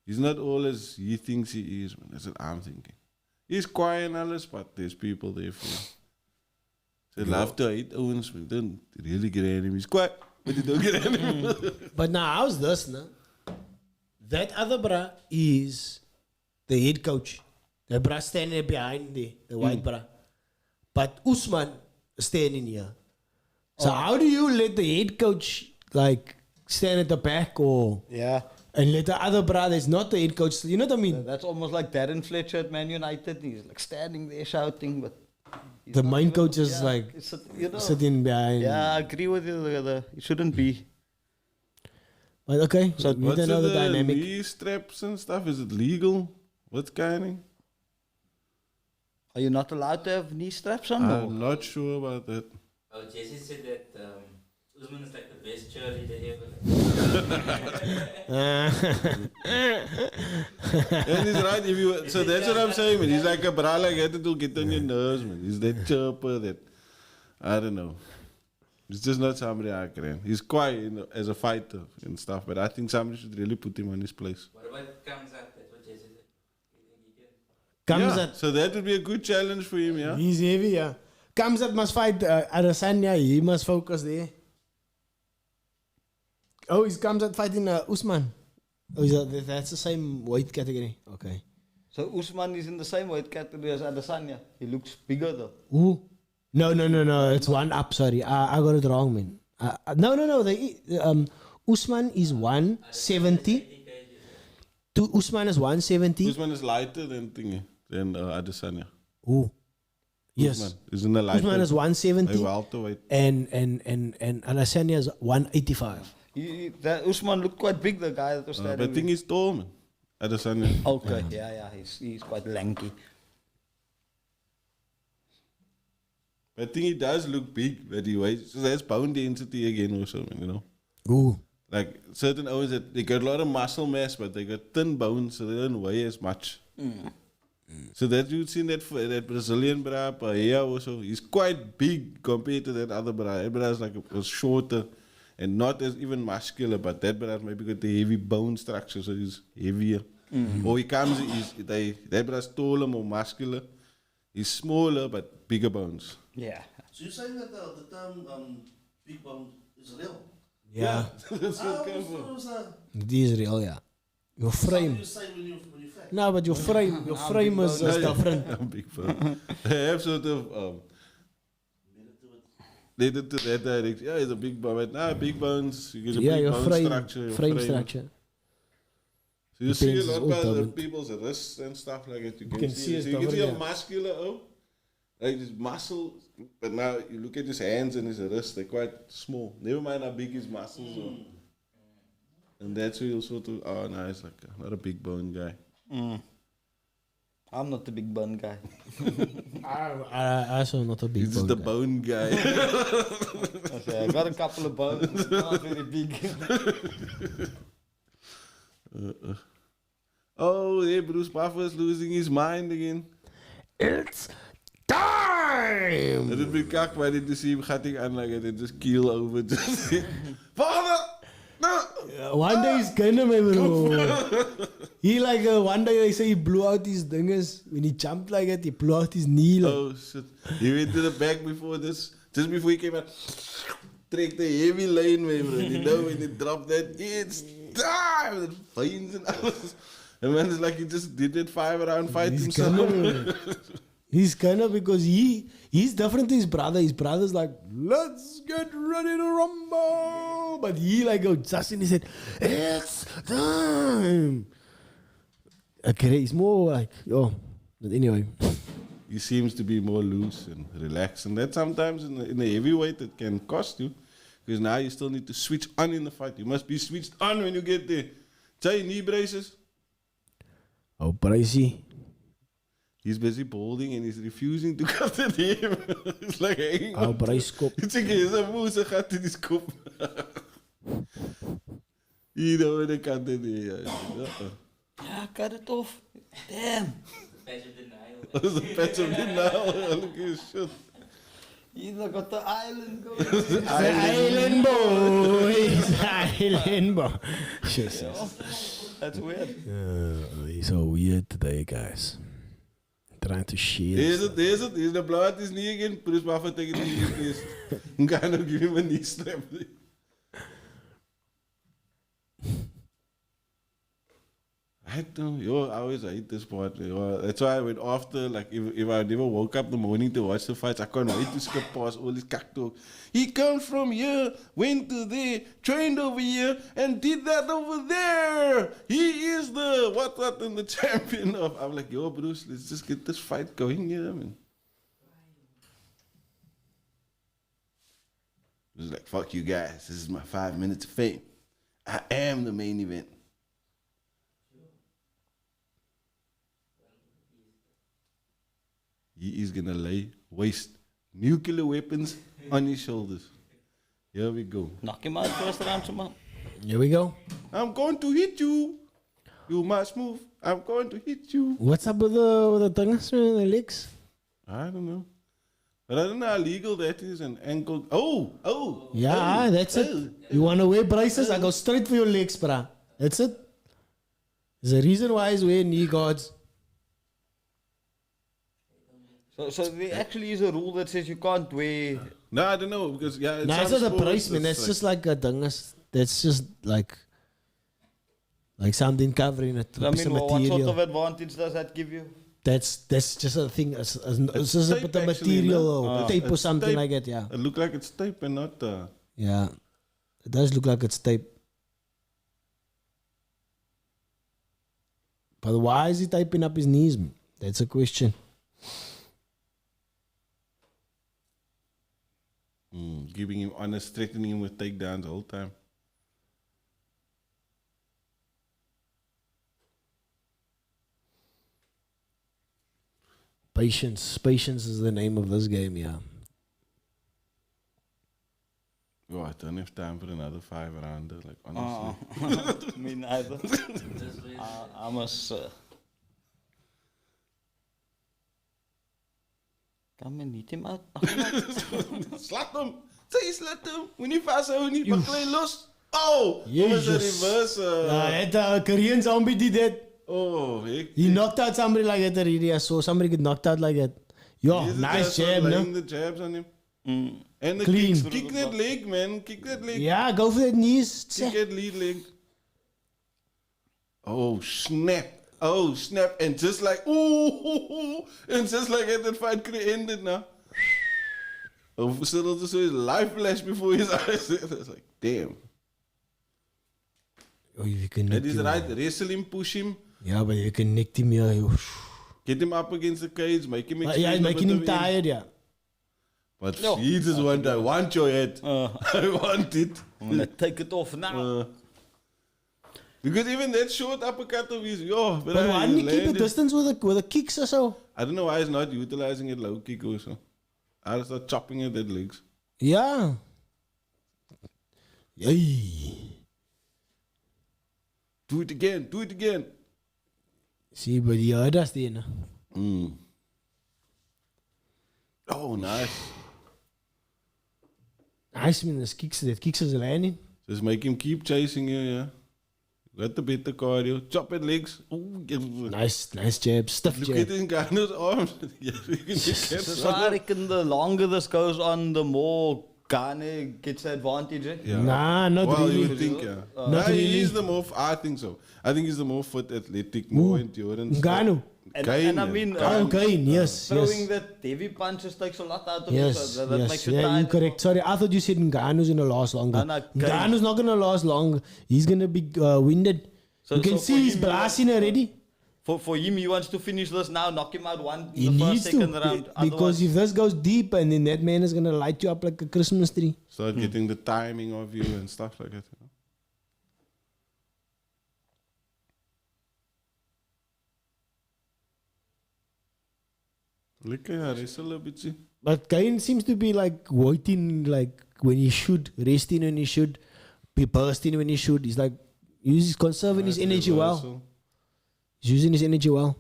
He's not all as he thinks he is, man. That's what I'm thinking. He's quiet and alles, but there's people there for him. They love to hate Owens, but don't really get at him. He's quiet, but you don't get at him. But now, how's this, no? That other bra is the head coach. The bra standing behind the white bra. But Usman is standing here. So how do you let the head coach like stand at the back and let the other bra that's not the head coach, you know what I mean? That's almost like Darren Fletcher at Man United. He's like standing there shouting, but he's The not main even- coach is like sitting behind. Yeah, I agree with you. It shouldn't be. But okay, so we What's don't know the with dynamic. knee straps and stuff? Is it legal? What's kind of? Are you not allowed to have knee straps on? or? I'm not sure about that. Oh, Jesse said that Usman is like the best cheerleader ever. And he's right. So that's what I'm saying, man. He's like a bra like that to get on your nerves, man. He's that chirper that, I don't know. He's just not somebody I can. He's quiet as a fighter and stuff, but I think somebody should really put him on his place. What about comes up? That's what Jesse said. You think he can? Kamzat, So that would be a good challenge for him, yeah? he's heavy, yeah. Kamzat must fight Adesanya. He must focus there. Oh, is Kamzat fighting Usman? Oh, that's the same weight category. Okay. So Usman is in the same weight category as Adesanya. He looks bigger though. Ooh. No. It's one up. Sorry, I got it wrong, man. No. Usman is 170. Usman is 170. Usman is lighter than Adesanya. Ooh. Yes. Usman is in the lighter. Usman is 170. welterweight. And Adesanya is 185. That Usman looked quite big, the guy that was But I standing. think he's tall, man. Adesanya. Okay, yeah, he's quite lanky. I think he does look big, but he weighs. So that's bone density again, also, man, you know. Ooh. Like certain owners that they got a lot of muscle mass, but they got thin bones, so they don't weigh as much. So that you've seen that Brazilian bra, here also, he's quite big compared to that other bra. That bra is like was shorter and not as even muscular, but that bra maybe got the heavy bone structure, so he's heavier. Or he comes, that bra's taller, more muscular. He's smaller but bigger bones. Yeah. So you're saying that the term big bone is real? Yeah. That's what came from. It is real, yeah. Your frame. You say when you fat. No, but your frame is different. I'm big fan. I have sort of led it to that direction. Yeah, he's a big bone. But nah, big bones. You get a Yeah, big your bone frame structure. Your frame structure. So you see a Depends, lot it's all about the different. people's wrists and stuff like that. You can can see see. it's So you can see different, a yeah. muscular like this muscle. But now you look at his hands and his wrists, they're quite small. Never mind how big his muscles are. And that's where you'll sort of, oh no, he's like not a big bone guy. I'm not the big bun guy. I also not a big He's just the bone guy. Okay, I got a couple of bones, not very big. Oh, hey, Bruce Buffer's losing his mind again. It's time! En dit bekak, maar dit is hem gaat ik aanleggen. Dit is keel over. Vader! No! One day he's gonna, my bro. He like, one day they say he blew out his dingus. When he jumped like that, he blew out his knee. Like. Oh, shit. He went to the back before this. Just before he came out. Trek the heavy line, my bro. You know, when he dropped that, it's time! And veins and alles. And man, it's like he just did that 5-round fight He's himself. gonna. He's gonna because he's different to his brother. His brother's like, let's get ready to rumble. But he like go just in his head, it's time. Okay, he's more like, oh, but anyway. He seems to be more loose and relaxed. And that sometimes in the heavyweight it can cost you. Because now you still need to switch on in the fight. You must be switched on when you get there. Jay, knee braces. Oh, pricey. He's busy balding and he's refusing to cut it him. It's like hanging Oh, on. prijskop. It's like he's a moose, hij gaat in his kop. You know when they cut it here. Yeah, cut it off. Damn. Patch of denial. That was a patch of it now. Look at his shit. He's got the island going. Island boys. Island boy. Jesus. That's weird. He's so weird today, guys. Trying to share. There's it. He's the blow out his knee again. Bruce Buffer taking his knee. I'm gonna give him a knee strap. I don't know. I always hate this part. That's why I went after, like, if I never woke up in the morning to watch the fights, I can't wait to skip past all this cack talk. He comes from here, went to there, trained over here, and did that over there. He is the what and the champion of. I'm like, yo, Bruce, let's just get this fight going here, man. It was like, fuck you guys. This is my 5 minutes of fame. I am the main event. He is gonna waste nuclear weapons on his shoulders. Here we go. Knock him out first round, man. Here we go. I'm going to hit you. You must move. I'm going to hit you. What's up with the things, man, the legs? I don't know. But I don't know how legal that is. And ankle. Oh. Yeah, that's it. You want to wear braces? I go straight for your legs, bruh. That's it. There's a reason why he's wearing knee guards. So there actually is a rule that says you can't wear. No, I don't know. Because, yeah, No, it's not a brace, man. That's just like a dingus. That's just like something covering it. I piece mean, of what sort material. of advantage does that give you? That's just a thing. It's just a tape bit of actually, material no? or tape or It's something tape. like that, yeah. It look like it's tape and not. Yeah. It does look like it's tape. But why is he typing up his knees, man? That's a question. Giving him honest, threatening him with takedowns the whole time. Patience. Patience is the name of this game, yeah. Oh, I don't have time for another 5 rounder. Like, honestly. Me neither. This way. I must. Come and hit him out. Slat hem. Say slat hem. Moet nie vashou nie. Baklei los. Oh! What was the Jesus. reverse? That Korean zombie did that. Oh, hectic. He knocked out somebody like that already. I saw somebody get knocked out like that. Yo, Is it nice just jab, laying no? the jabs on him? And the Clean. kicks. Kick that leg, man. Kick that leg. Yeah, go for that knees. Kick that lead leg. Oh, snap. Oh, snap. And just like, ooh. And just like that fight ended now. Oh, Cyril just saw his life flash before his eyes. I was like, damn. Oh, you can That nick is him. right. Wrestle him, push him. Yeah, but you can nick him here. Get him up against the cage. Make him Yeah, experience a making bit him of tired, yeah. But he just want, I want your head. I want it. I'm gonna take it off now. Because even that short uppercut of his, But why didn't he keep the landed. distance with the kicks or so? I don't know why he's not utilizing it low kick or so. I'll start chopping at that legs. Yeah. Yay. Do it again, do it again. See, but he heard us then. Oh, nice. Nice, man. That kicks is landing. Just make him keep chasing you, yeah. Got the better cardio. Chop at legs. Ooh, Nice jab. Stiff look jab. at his guy's arms. Yeah, you can just get So I reckon the longer this goes on, the more Ghana gets the advantage. Eh? Yeah. Nah, not Well, really. you would think, yeah. Not really. He's the more, I think so. I think he's the more fit, athletic, more endurance. Ngannou. And Gain, I yeah. mean, Oh, Gain, yes. throwing Yes. that heavy punches takes a lot out of you. Yes, So that makes yes, you yeah, tired. you're correct. Sorry, I thought you said Ngannou's gonna last longer. No, Gain. Ngannou's not gonna last long. He's gonna be winded. So- you can so see for he's him, blasting already. For him, he wants to finish this now, knock him out one He in the needs first, second to. round. Because Otherwise- if this goes deep, and then that man is gonna light you up like a Christmas tree. Start getting the timing of you and stuff like that. You know? Look at that, a little bit. See? But Gain seems to be like waiting, like when he should, resting when he should, be bursting when he should. He's like, he's conserving his energy well. Reversal. He's using his energy well.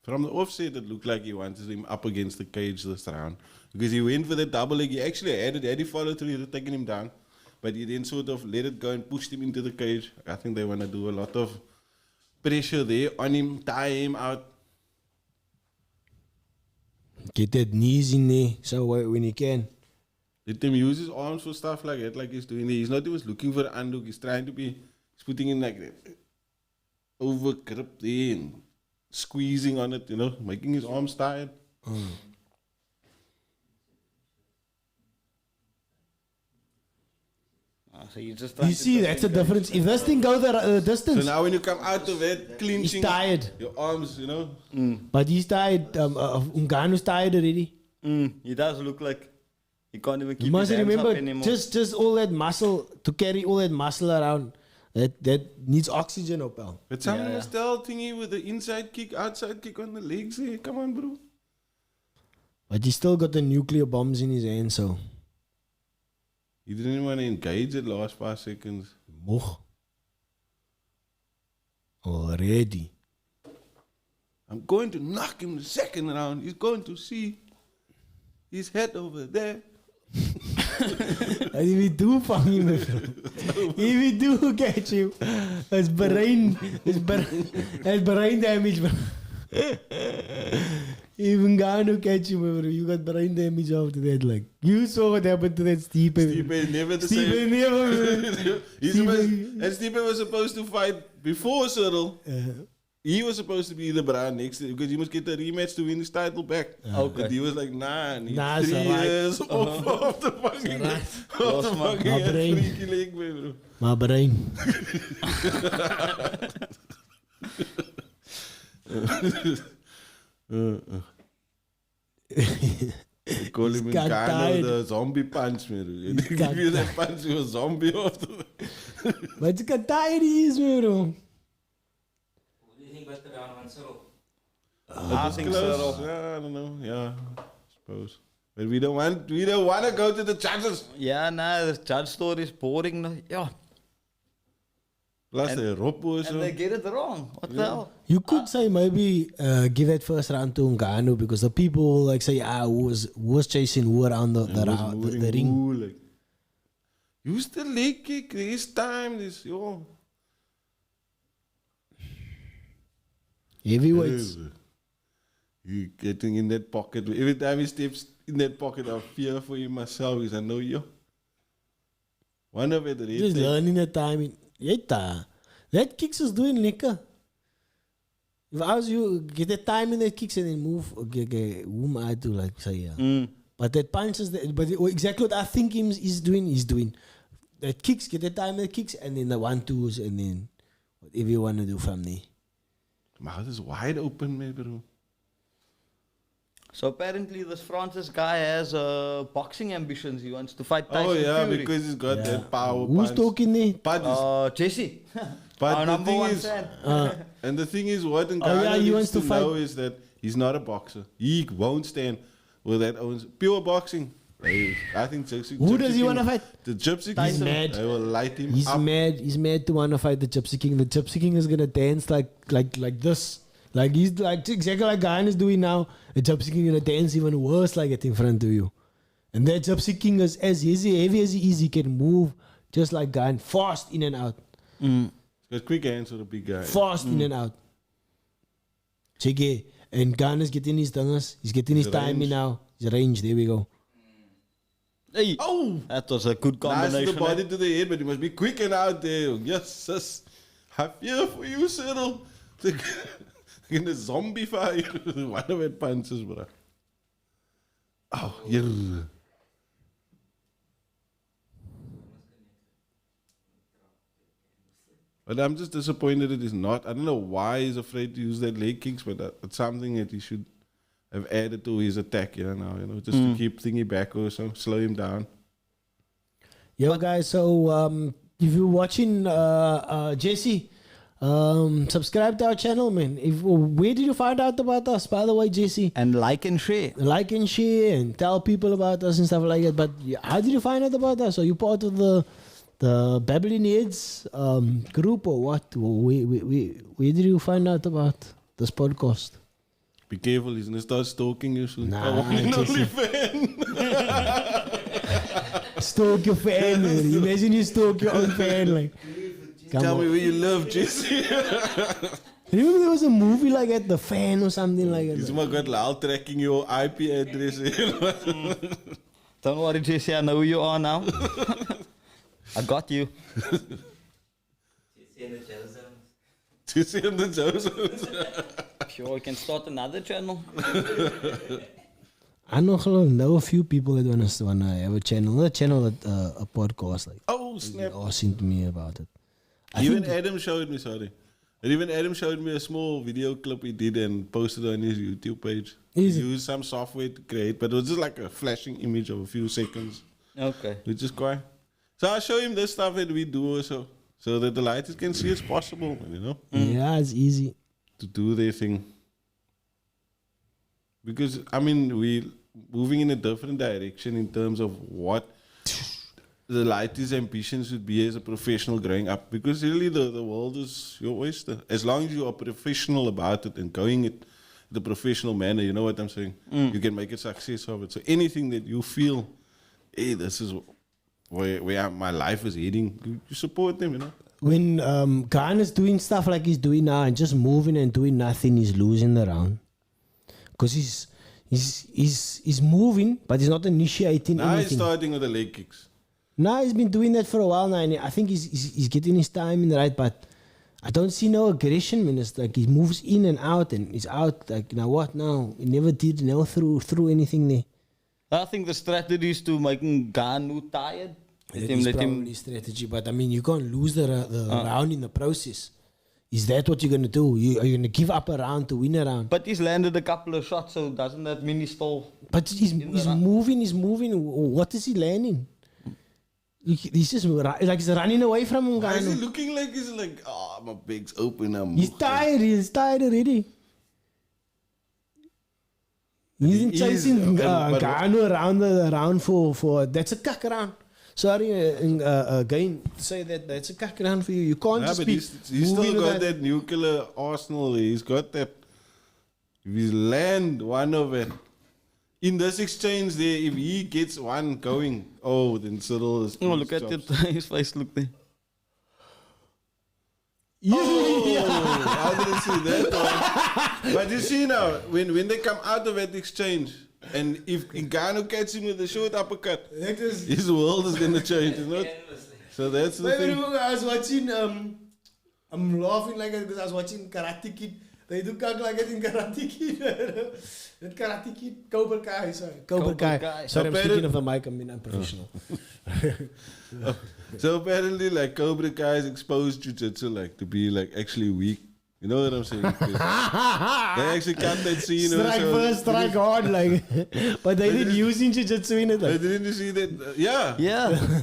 From the offset, it looked like he wanted him up against the cage this round. Because he went for the double leg. He actually had he followed through, he had taken him down. But he then sort of let it go and pushed him into the cage. I think they want to do a lot of pressure there on him, tie him out. Get that knees in there, so when he can. Let him use his arms for stuff like that, like he's doing there. He's not even looking for an unlook. He's trying to be, he's putting in like that. Over grip there and squeezing on it, you know, making his arms tired. So he's just You see, that's the difference. If this thing goes the So distance, now when you come out of it, he's clinching tired. your arms, you know. But he's tired. Ngannou's tired already. He does look like he can't even keep You must his hands remember, up anymore. just all that muscle, to carry all that muscle around, that needs oxygen, Opel. But someone was still thingy with the inside kick, outside kick on the legs. Hey, come on, bro. But he still got the nuclear bombs in his hand, so. He didn't even want to engage the last 5 seconds. Moch. Already. I'm going to knock him the second round. He's going to see his head over there. En if we do vang hom, if we do catch him, it's brain damage, bro. Even Ngannou catch him, bro. You got brain damage after that. Like, you saw what happened to that Stipe. Stipe is never the Stipe same. never. And Stipe was supposed to fight before Cyril. He was supposed to be the brand next because he must get the rematch to win his title back. Okay. But he was like, nah, I need Nah, 3 it's alright. years off the fucking, off the fucking My brain. freaky leg, bro. My brain. They call him in got Ghana tired. the zombie punch, man. They got give you that punch, you're a zombie after. But you got tired he is, bro. What do you think about the round one, Cyril? I think Close. so. Yeah, I don't know. Yeah, I suppose. But we don't want to go to the judges. Yeah, nah, the judge story is boring. No. Yeah, Plus the rope or and so. they get it wrong. What the hell? You could say maybe give that first round to Ngannou because the people like say, who was chasing who around the ring. Ooh, like, use the leg kick. There's time. There's, yo. Heavyweights. He getting in that pocket. Every time he steps in that pocket, I fear for him myself. Because I know you. One of it, Just learning the timing. Jeta. That kicks is doing lekker. If I was you, get the timing that kicks and then move. Okay, who am I to like say yeah. But that punches, exactly what I think he's doing. That kicks, get the time that kicks, and then the 1-2s, and then whatever you want to do from there. Mouth is wide open, man, bro. So apparently this Francis guy has boxing ambitions. He wants to fight Tyson Oh yeah, Fury. because he's got that power. Who's punch. talking there? But Jesse. But Our the number thing one is, fan. and the thing is, what he Ngannou wants needs to to fight. know is that he's not a boxer. He won't stand with that owns pure boxing. I think Who does he want to fight? The Gypsy He's King. mad. They will light him He's up. mad. He's mad to want to fight the Gypsy King. The Gypsy King is gonna dance like this. Like he's like exactly like Gyan is doing now. The Gypsy King gonna dance even worse like it in front of you. And that Gypsy King is as heavy as he is. He can move just like Gyan, fast in and out. He's got quick hands for the big guy. Fast in and out. Check it. And Gyan is getting his tongues. He's getting his timing range. now. His range. There we go. Hey, Oh! that was a good Nice to combination. the body to the head, but he must be quick and out there. Yes, sis. I fear for you, Cyril. In the zombie fire. One of it punches, bro. Oh, yeah. But I'm just disappointed that he's not. I don't know why he's afraid to use that leg kicks, but it's something that he should have added to his attack, now, just to keep thingy back or so, slow him down. Yo, guys. So if you're watching Jesse, subscribe to our channel, man. Where did you find out about us, by the way, Jesse? And like and share. Like and share and tell people about us and stuff like that. But how did you find out about us? Are you part of the Babbling Heads group or what? Where did you find out about this podcast? Be careful, he's going to start stalking you soon. Nah, An Jesse. OnlyFans. Stalk your fan, man. Imagine you stalk your own fan. Like, come Tell on. me where you live, Jesse. Remember there was a movie like that, The Fan or something like He's that. got Lal tracking your IP address. Don't worry, Jesse, I know who you are now. I got you. TC and JoeZone. Jesse and the JoeZone. Sure, we can start another channel. I know a few people that want to have a channel, not a channel, a podcast. Like, Oh, snap. asking to me about it. I Even think Adam showed me, And even Adam showed me a small video clip he did and posted on his YouTube page. Is He it? used some software to create, but it was just like a flashing image of a few seconds, Okay. which is quite. So I'll show him this stuff that we do also, so that the lighters can see it's possible, Yeah, it's easy. to do their thing. Because, I mean, we're moving in a different direction in terms of what the lighters' ambitions would be as a professional growing up. Because really, the world is your oyster. As long as you are professional about it and going it the professional manner, you know what I'm saying? You can make a success of it. So anything that you feel, hey, this is where my life is heading, you support them, When Gyan is doing stuff like he's doing now and just moving and doing nothing, he's losing the round. Because he's moving, but he's not initiating Now he's anything. starting with the leg kicks. No, he's been doing that for a while now, and I think he's getting his time in the right, but I don't see no aggression, man. It's like he moves in and out, and he's out, like, what now? He never threw anything there. I think the strategy is to make Ganu tired. That is probably strategy, but I mean, you can't lose the round in the process. Is that what you're going to do? Are you going to give up a round to win a round? But he's landed a couple of shots, so doesn't that mean he's still... But he's moving. What is he landing? He's just like he's running away from him. Why is he Gyan. looking like he's like, my bag's open. He's tired. He's tired already. He's He is, chasing but- Ganu around the round for that's a cuck round. Sorry, again, to say that's a cuck round for you. You can't Yeah, just but be he's still moving got with that nuclear arsenal. He's got that. If he land one of it in this exchange there, if he gets one going, then Cyril is. Oh, look at it. His face, look there. I didn't see that one. But you see now, when they come out of that exchange, and if Ngannou catches him with a short uppercut, his world is going to change, isn't it? So that's the thing. I was watching, I'm laughing like it because I was watching Karate Kid. They do cock like it in Karate Kid. That Karate Kid, Cobra Kai, sorry. Cobra Kai. Sorry, I'm speaking of the mic, I'm being unprofessional. So apparently, like, Cobra Kai has exposed jiu-jitsu, like, to be, like, actually weak. You know what I'm saying? They actually cut that scene. Strike first, strike hard, like. But they didn't use jiu-jitsu in it. They Like. didn't see that. Yeah.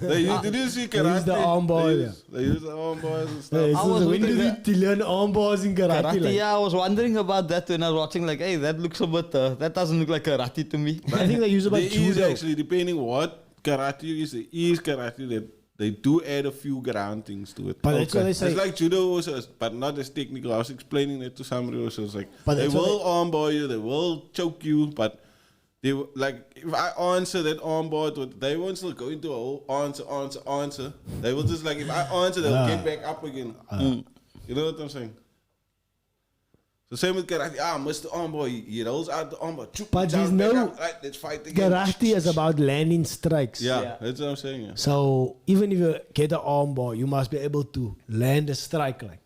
They didn't see karate. They used the arm bar. They used the arm bars and stuff. Yeah, so when did you learn arm bars in karate? Like? Yeah, I was wondering about that when I was watching. Like, hey, that looks a bit. That doesn't look like karate to me. I think they use about There is judo. actually, depending what karate is, there is karate that they do add a few ground things to it. But that's what they say. It's like judo also, but not as technical. I was explaining that to somebody also. It's like, But they that's what will armbar you, they will choke you, but they like, if I answer that armbar, they won't still go into a whole answer. They will just like, if I answer, they'll get back up again. You know what I'm saying? So same with karate. Mr. Armbar, he rolls out the armbar. But there's jump back no- up, right, let's fight again. Karate is about landing strikes. Yeah, that's what I'm saying. Yeah. So even if you get an arm bar, you must be able to land a strike. Like.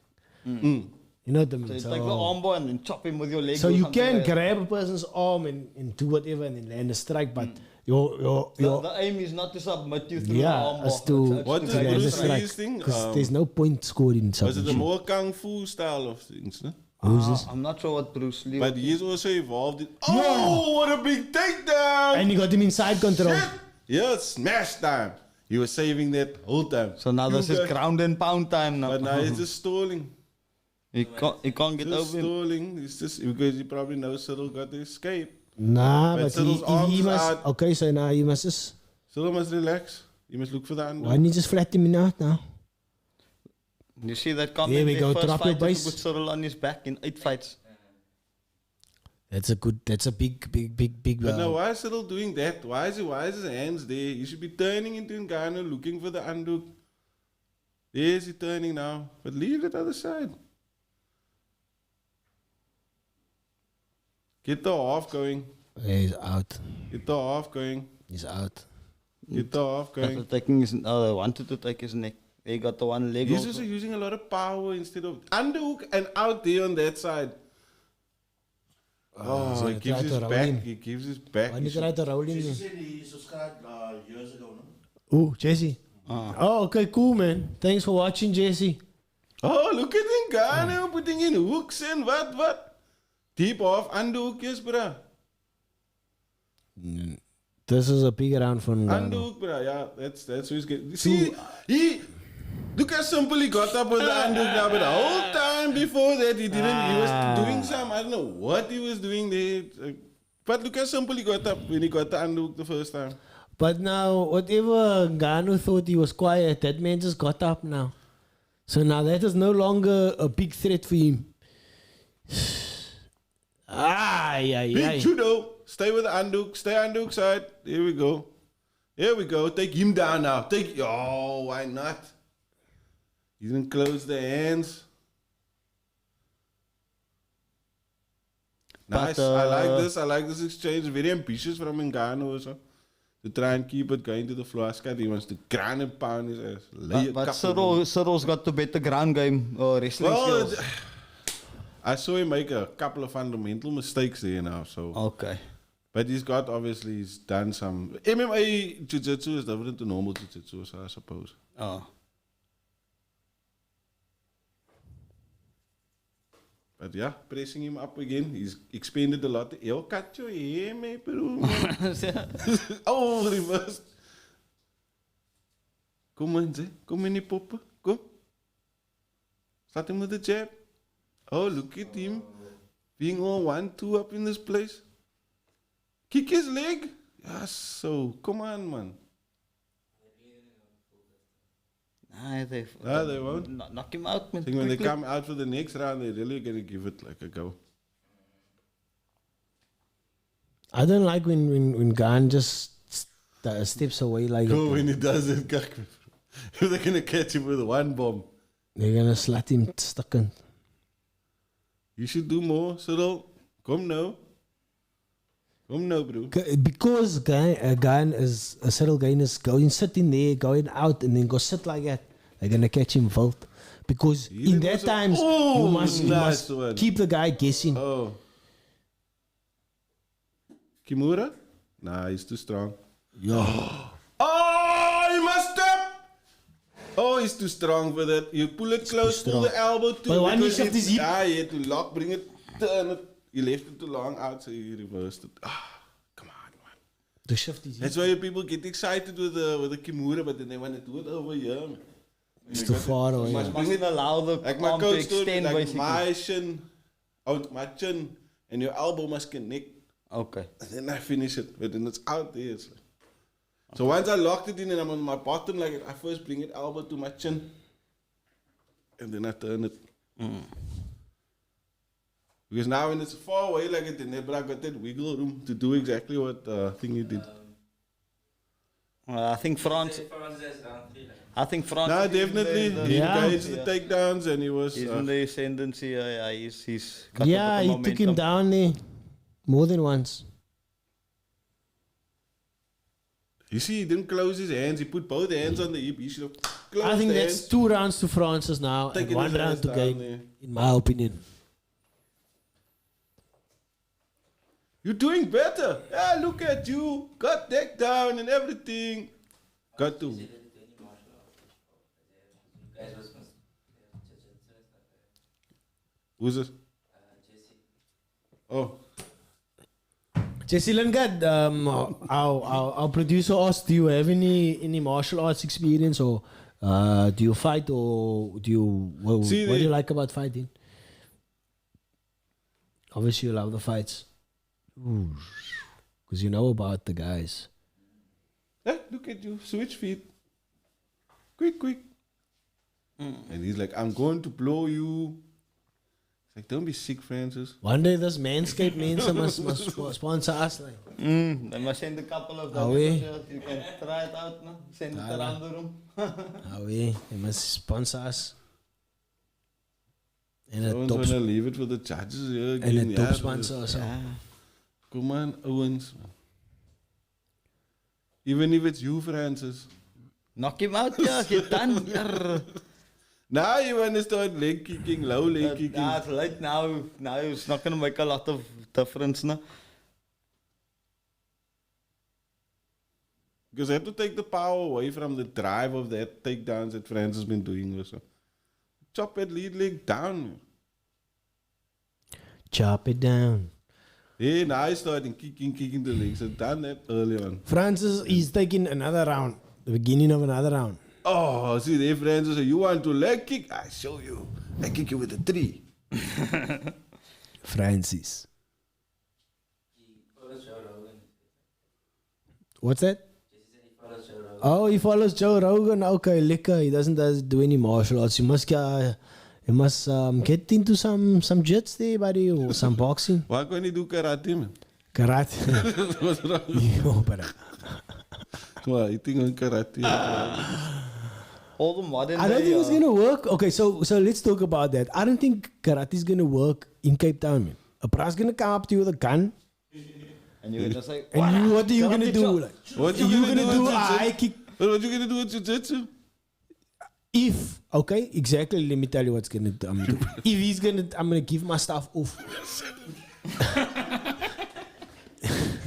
You know what I mean? So it's like the armbar and then chop him with your leg. So or you something can like that. grab a person's arm and do whatever and then land a strike, but your The aim is not to submit you through the armbar. as to What's to the land a Bruce strike. Lee's thing? Because there's no point scored in Was it the submission. more kung fu style of things? No? Who's this? I'm not sure what Bruce Lee. But he's also evolved it. Oh, what a big takedown! And you got him inside control. Shit. Yeah, smash time. He was saving that whole time. So now this is ground and pound time now. But now he's just stalling. He can't get Just over him. stalling. He's just because he probably knows Cyril got to escape. Nah, But but Cyril's he arms must. out. Okay, so now he must just. Cyril must relax. He must look for the Why under. don't you just flat him out now? You see that comment? Here we there, go, first drop your fight, he base. put Cyril on his back in 8 fights. That's a big. But now why is Cyril doing that? Why is his hands there? He should be turning into Ngannou, looking for the underhook. There's he turning now. But leave it other side. Get the half going. He's out. Get the half going. He's out. Get the half After going. taking his, wanted to take his neck. They got the one leg. He's also. also using a lot of power instead of underhook and out there on that side. Oh, so he he gives tried his to roll back. him. He gives his back. Why He you try to roll Jesse him? said he subscribed years ago, no? Oh, Jesse. Oh, okay, cool, man. Thanks for watching, Jesse. Oh, look at Ngannou putting in hooks and what? Deep off underhookjes, bruh. This is a big round for Ngannou. Underhook, bruh. Yeah, that's who he's getting. See, look how simple he got up with the underhook now, but the whole time before that, he was doing some, I don't know what he was doing there. But look how simple he got up when he got the underhook the first time. But now, whatever Ngannou thought he was quiet, that man just got up now. So now that is no longer a big threat for him. Big judo. Stay with the underhook. Stay underhook side. Here we go. Here we go. Take him down now. Oh, why not? He didn't close the hands. Nice. I like this exchange. Very ambitious from Ngannou also. To try and keep it going to the floor. He wants to grind and pound his ass. But Cyril's got the better ground game wrestling skills. I saw him make a couple of fundamental mistakes there now. So, Okay. but he's done some. MMA jiu-jitsu is different to normal jiu-jitsu, so I suppose. Oh. But yeah, pressing him up again. He's expanded a lot. Yo, cut your hair, man, bro. Oh, reverse. Kom in, zeg. Kom in die poppen. Kom. Start him with the jab. Oh, look at him. Being all 1-2 up in this place. Kick his leg. Yes, so. Come on, man. Nah, they won't. knock him out. I think when they come out for the next round, they're really going to give it like a go. I don't like when Gan just steps away like Go when he does it. If they're going to catch him with one bomb. They're gonna slut him stukken. You should do more, Cyril. Come now. Come now, bro. Because Cyril Gain is going sitting there, going out, and then go sit like that. They're gonna catch him fault. Because in that times, you must keep the guy guessing. Oh. Kimura? Nah, he's too strong. Yeah. Oh, you must stop! Oh, he's too strong for that. You pull it close, pull the elbow too. But when he because shifted his hip- you had to lock, bring it, turn it. You left it too long out, so you reversed it. Come on, man. The shift is That's why people get excited with the Kimura, but then they want to do it over here. Man. it's too far away. Mustn't allow the Like my arm to coach told me, extend, like basically. my chin and your elbow must connect. Okay. And then I finish it, but then it's out there. It's like. So once I locked it in and I'm on my bottom, like I first bring it elbow to my chin, and then I turn it. Because now when it's far away like it, then I got that wiggle room to do exactly what thing you did. I think France. I think France. No, is in definitely. He Yeah. engaged the takedowns and he was. He's in the ascendancy. He's cut Yeah, up he the took him momentum. down there more than once. You see, he didn't close his hands. He put both hands on the hip. He should have closed I think the that's hands. 2 rounds to Francis now, and Taking 1 his round hands to down Gain, there. in my opinion. You're doing better. Yeah, look at you. Got that down and everything. Got to. Who's this? Oh. Jesse Lingard, our producer asked, do you have any martial arts experience, or do you fight, or do you what do you like about fighting? Obviously, you love the fights because you know about the guys. Look at you. Switch feet. Quick. And he's like, I'm going to blow you. It's like, don't be sick, Francis. One day, this Manscaped must sponsor us. Like. They must send a couple of them. we? You can try it out now. Send it around the room. They must sponsor us. And a Owens top, want to leave it for the judges here and again. a top Yeah, sponsor or so. Come on, Owens. Man. Even if it's you, Francis. Knock him out, yeah. Get done. Yarr. Now you want to start leg kicking, low leg kicking. Nah, it's late now. Now it's not going to make a lot of difference now. Because I have to take the power away from the drive of that takedowns that Francis has been doing. Also. Chop that lead leg down. Chop it down. Hey, now he's starting kicking the legs. I've done that early on. Francis is taking another round. The beginning of another round. Oh, see there, Francis. You want to leg kick? I show you. I kick you with a 3. Francis. What's that? Oh, he follows Joe Rogan. Okay, liquor. He doesn't do any martial arts. You must get into some jits there, buddy, or some boxing. Why can't he do karate, man? Karate. What's wrong? Yo, brother. Well, you think on karate? All the modern I don't day, think it's gonna work. Okay, so let's talk about that. I don't think karate is gonna work in Cape Town, man. A bra's gonna come up to you with a gun, and you're just like, and what are you gonna do? Like, What you gonna do? with I jiu-jitsu? kick. What you gonna do with jiu-jitsu? If okay, exactly. Let me tell you what's gonna do. I'm gonna do. If he's gonna, I'm gonna give my stuff off.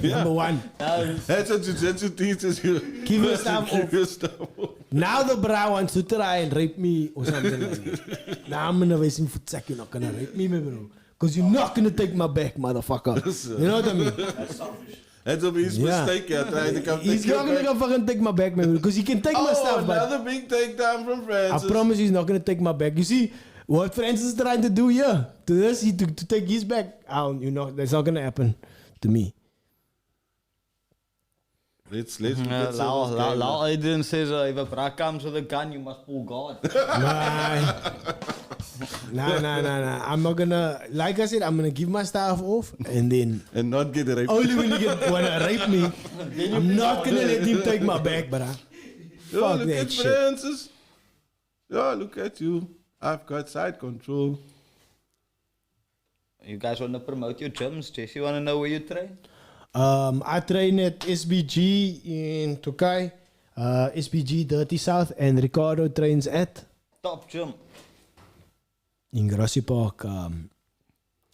Number 1. That's what jiu-jitsu teaches you. Give your stuff Give off. your stuff off. Now the bra wants to try and rape me or something like that. Now I'm gonna waste him for sack. You're not gonna rape me, bro. Because you're not gonna take my back, motherfucker. You know what I mean? That's selfish. That's a his mistake. Yeah, trying to come He's take not your gonna back. fucking take my back, man. Because he can take my stuff, but another big takedown from I Francis. promise he's not gonna take my back. You see what Francis is trying to do here? To this, to take his back. That's not gonna happen to me. Let's Lau Adrian says, if a bra comes with a gun, you must pull guard. Nah. I'm not gonna. Like I said, I'm gonna give my stuff off, and then and not get raped. only when you wanna rape me, I'm not gonna let him take my back, bruh. Yo, Fuck look that at shit. Francis. Yeah, look at you. I've got side control. You guys want to promote your gyms? Jesse, you want to know where you train? I train at SBG in Turkey, SBG Dirty South, and Ricardo trains at Top gym. in Grassy Park.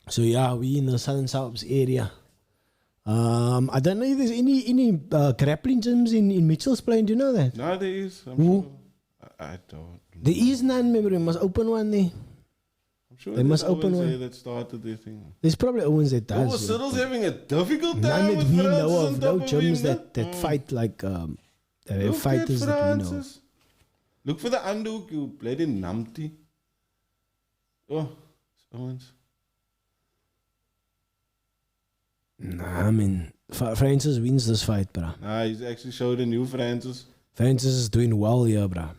So yeah, we in the Southern Suburbs area. I don't know if there's any grappling gyms in Mitchell's Plain. Do you know that? No, there is. I'm Who? sure. I don't. There is none. Maybe they must open one there. I'm sure They must open one one. that started their thing. There's probably Owens that Oh, does. Cyril's having a difficult None time that with we Francis know on of. top No of gyms him, that fight like Look fighters at that we know. Francis. Look for the underhook, you bloody numpty. Oh, Owens. Nah, I mean, Francis wins this fight, bruh. Nah, he's actually showed a new Francis. Francis is doing well here, bruh.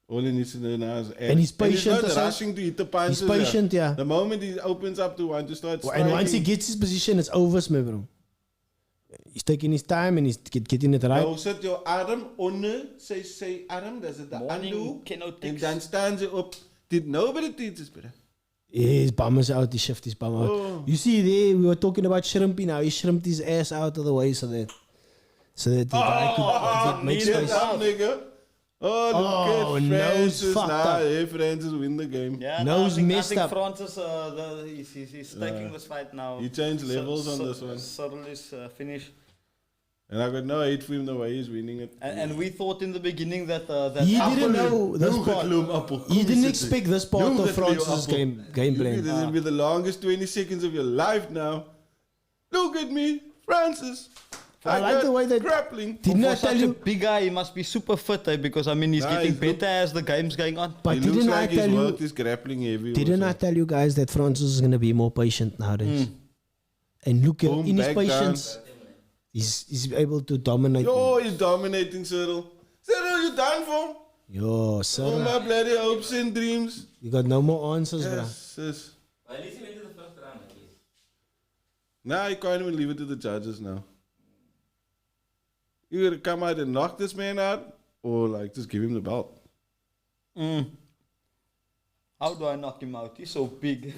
All he needs to do now is... And he's patient he's as not well. rushing to hit the punches. He's patient, yeah. The moment he opens up to want to start striking... And once he gets his position, it's over, my bro. He's taking his time and he's getting it right. Nou sit jou arm onder sy arm, dis dit 'n Morning underhoek. En kinetics. dan staan sy op. Nobody teaches, brother. His bum is out, he shift his bum out. Oh. You see there, we were talking about shrimpy now. He shrimped his ass out of the way so that the guy could make Get space. up, nigga. Oh, look at nose Francis. fucked Nah, up. hey, Francis win the game. Yeah, Nose I messed think up. Francis, he's taking this fight now. He changed levels on this one. Cyril is finished. And I got no hate for him the way he's winning it. And we thought in the beginning that He Apple- didn't know this part. He didn't expect this part of Francis' game plan. This will be the longest 20 seconds of your life now. Look at me, Francis. I like got the way that- grappling. Didn't for I tell such a you? big guy, he must be super fit, because I mean he's Nah, getting he's better as the game's going on. But He looks didn't like I tell he's you? worked his grappling heavy. Didn't I also. tell you guys that Francis is gonna be more patient nowadays? And look at Boom, in his back down. patience, he's able to dominate. Yo, he's dominating Cyril. Cyril, you done for? Yo, Oh, sir, my bloody hopes and dreams. you got no more answers, bruh. Yes, yes. Well, at least he went to the first round, at least. Nah, you can't even leave it to the judges now. You gotta come out and knock this man out, or like just give him the belt. How do I knock him out? He's so big.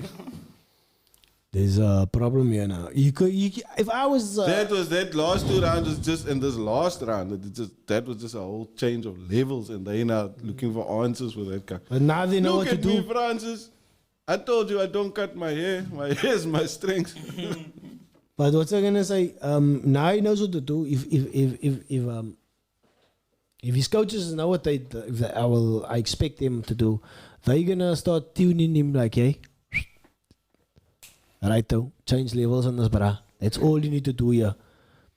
There's a problem here now. If I was, That last 2 rounds was just in this last round. That was just a whole change of levels, and they now looking for answers with that guy. but now they know Look what to at me, do. Francis. I told you I don't cut my hair. My hair is my strength. But what's I gonna say? Now he knows what to do. If his coaches know what I expect them to do, they're gonna start tuning him like, hey, right though, change levels on this, brah. That's all you need to do here,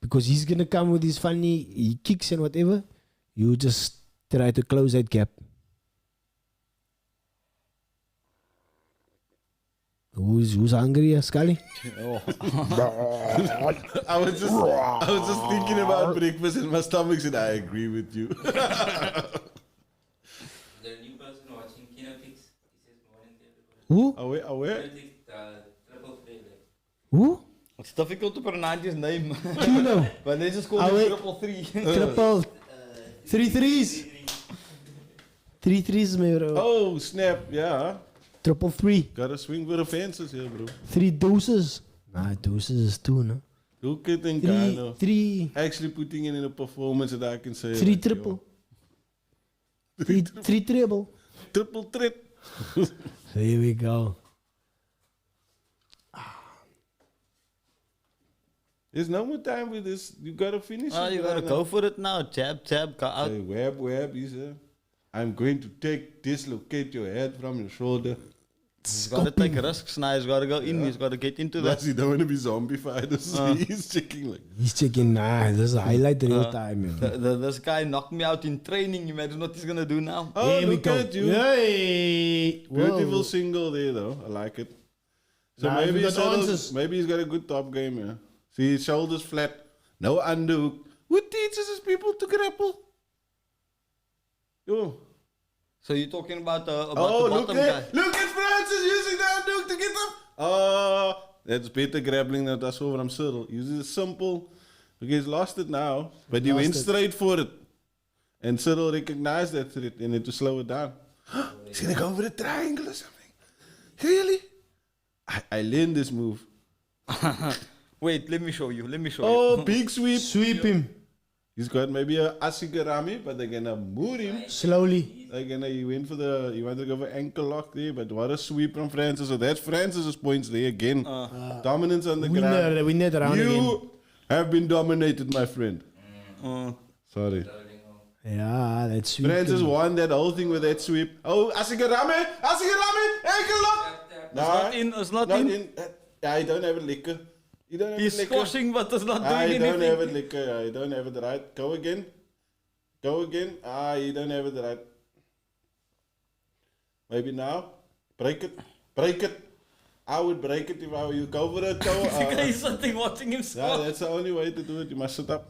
because he's gonna come with his funny kicks and whatever. You just try to close that gap. Who's hungry, Scully? I was just thinking about breakfast, and my stomach said, I agree with you. The new person watching Kinetics, he says morning to everybody. Who? Aware? Kinetics, triple play, like. Who? It's difficult to pronounce his name. Kino. But they just call Ah, him wait. 333. Triple. 3 threes. 3 threes, my bro. Oh, snap, yeah. Triple 3. Gotta swing for the fences here, bro. 3 doses. Nah, doses is 2, no? Look at them, 3 actually putting it in a performance that I can say. 3 like, triple. 3 treble. Triple threat. Here we go. There's no more time with this. You gotta finish it. You gotta right go now. for it now. Jab, go out. Hey, web, he said. I'm going to dislocate your head from your shoulder. He's gotta take risks now. He's gotta go in. He's gotta get into that. Plus, he don't want to be zombified. He's checking like. He's checking. Nah, this is a highlight real time. Yo. This guy knocked me out in training. Imagine what he's gonna do now. Oh, Here we look go. at you. Hey. Beautiful Whoa. single there, though. I like it. So Nah, maybe we got Cyril's- answers. maybe he's got a good top game, yeah. See, his shoulders flat, no underhook. Who teaches his people to grapple? Yo. So you're talking about the Oh, look bottom guy. at Francis using the underhook to get up. Oh, that's better grappling than I saw from Cyril. Uses it simple. Okay, he's lost it now, but he Lost went it. straight for it. And Cyril recognized that threat and had to slow it down. He's gonna go for a triangle or something. Really? I learned this move. Wait, let me show you. Oh, big sweep. Sweep him He's got maybe a Asigarami, but they're gonna move him. slowly. He went for he wanted to go for ankle lock there, but what a sweep from Francis. So that's Francis's points there again. Dominance on the ground. Winner the round again. You have been dominated, my friend. Sorry. Yeah, that's sweet. Francis won that whole thing with that sweep. Oh, Asigarami, ankle lock. It's not in. Yeah, you don't have it liquor. You don't have He's it liquor. squashing, but it's not doing I anything. don't have it liquor. I don't have it right. Go again. You don't have it right. Maybe now. Break it. I would break it if I were you. Go for it. The guy is sitting watching him Yeah, squash. that's the only way to do it. You must sit up.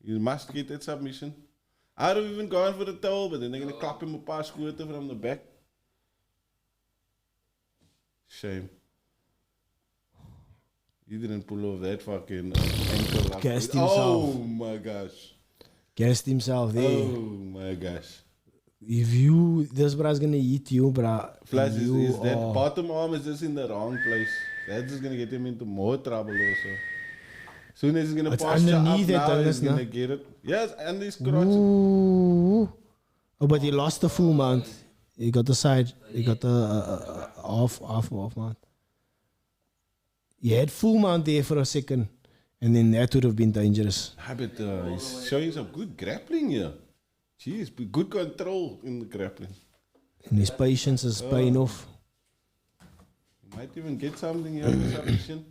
You must get that submission. I'd have even gone for the toe, but then they're going to clap him a paar squirten from the back. Shame. He didn't pull off that fucking ankle lock. Gassed himself. Oh my gosh. Gassed himself there. Oh my gosh. If you, this bra's gonna eat you, brah. Plus, You is that are- bottom arm is just in the wrong place. That's just going to get him into more trouble also. Soon as he's going to It's posture up underneath it, now, though, he's isn't going to it? get it. Yes, and his crotch. Ooh. Oh, but he lost the full mount. He got the side. He got the off mount. He had full mount there for a second, and then that would have been dangerous. But he's showing some good grappling here. Jeez, good control in the grappling. And his patience is paying off He might even get something here in submission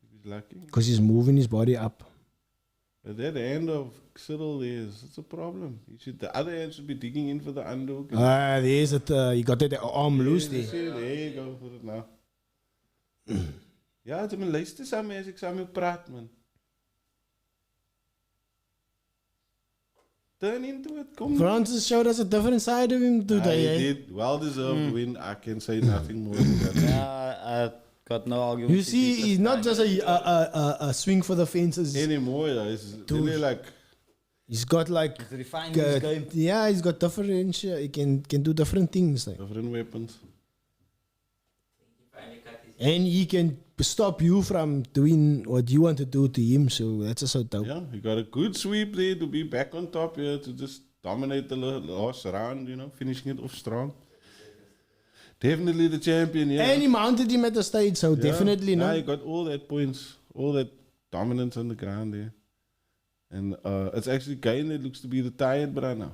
if he's lucky. because he's moving his body up. But that hand of Cyril there it's a problem. The other hand should be digging in for the underhook. There's it. He got that arm loose there. There you go for it now. Ja, jy moet luister saam as ek saam met jou praat, man. Turn into it, kom. Francis showed us a different side of him today. He Eh? did well-deserved win. I can say nothing more than that. I got no argument. You see, he's not just a swing for the fences. Anymore, it's really like He's got like, He's refining his game. yeah, he's got different. He can do different things. Like. different weapons. And he can stop you from doing what you want to do to him. So that's also dope. Yeah, he got a good sweep there to be back on top here to just dominate the last round, finishing it off strong. Definitely the champion, yeah. And he mounted him at the stage, so definitely Yeah, no. he got all that points, all that dominance on the ground there. And it's actually Gain that looks to be the tired bra now.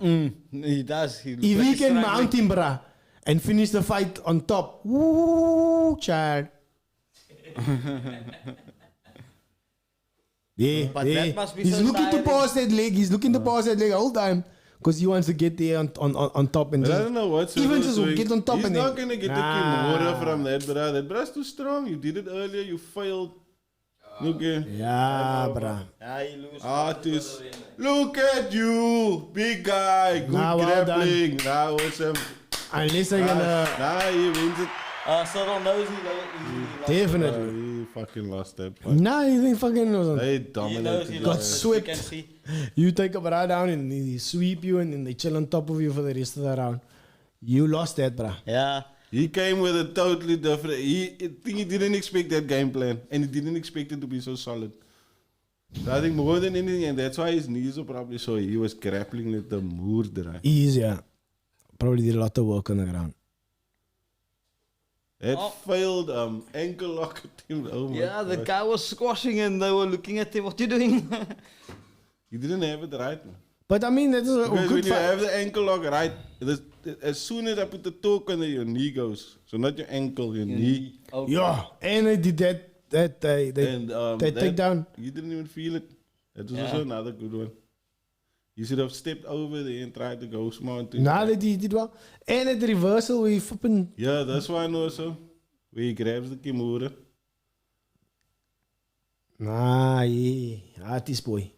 He does. If he can mount him, bruh, and finish the fight on top, woo, child. Yeah, But yeah. that must be He's so looking to tiring. pass that leg. He's looking to pass that leg all time because he wants to get there on top and But I just don't know what's even just get on top He's and not then. going to get the Kimura from that bra. That bra's too strong. You did it earlier. You failed. Look here. Yeah, bruh. He loses. Artist. Look at you. Big guy. Good Nah, well grappling. Now awesome. Unless they're gonna Now he wins it. Cyril knows he definitely. He fucking lost that fight. Nah, you think fucking was They He knows dominated. he the got fight. lost. swept. You can see. You take a bra down and they sweep you and then they chill on top of you for the rest of the round. You lost that, bruh. Yeah. He came with a totally different. I think he didn't expect that game plan, and he didn't expect it to be so solid. So I think more than anything, and that's why his knees were probably so. He was grappling with the moerder. Easier. Probably did a lot of work on the ground. That failed ankle lock at him. Oh my Yeah, the gosh. guy was squashing and they were looking at him. What you doing? He didn't have it right. Man. But I mean, that is a Because good when you fight. have the ankle lock right, as soon as I put the toe on there, your knee goes. So not your ankle, your knee. Okay. Yeah, and they did that they And they take down. You didn't even feel it. That was Yeah. also another good one. You should have stepped over there and tried to go smart. Nah, they did well. And at the reversal, we flipping. Yeah, that's one also. Where he grabs the Kimura. Nah, yeah, artist boy.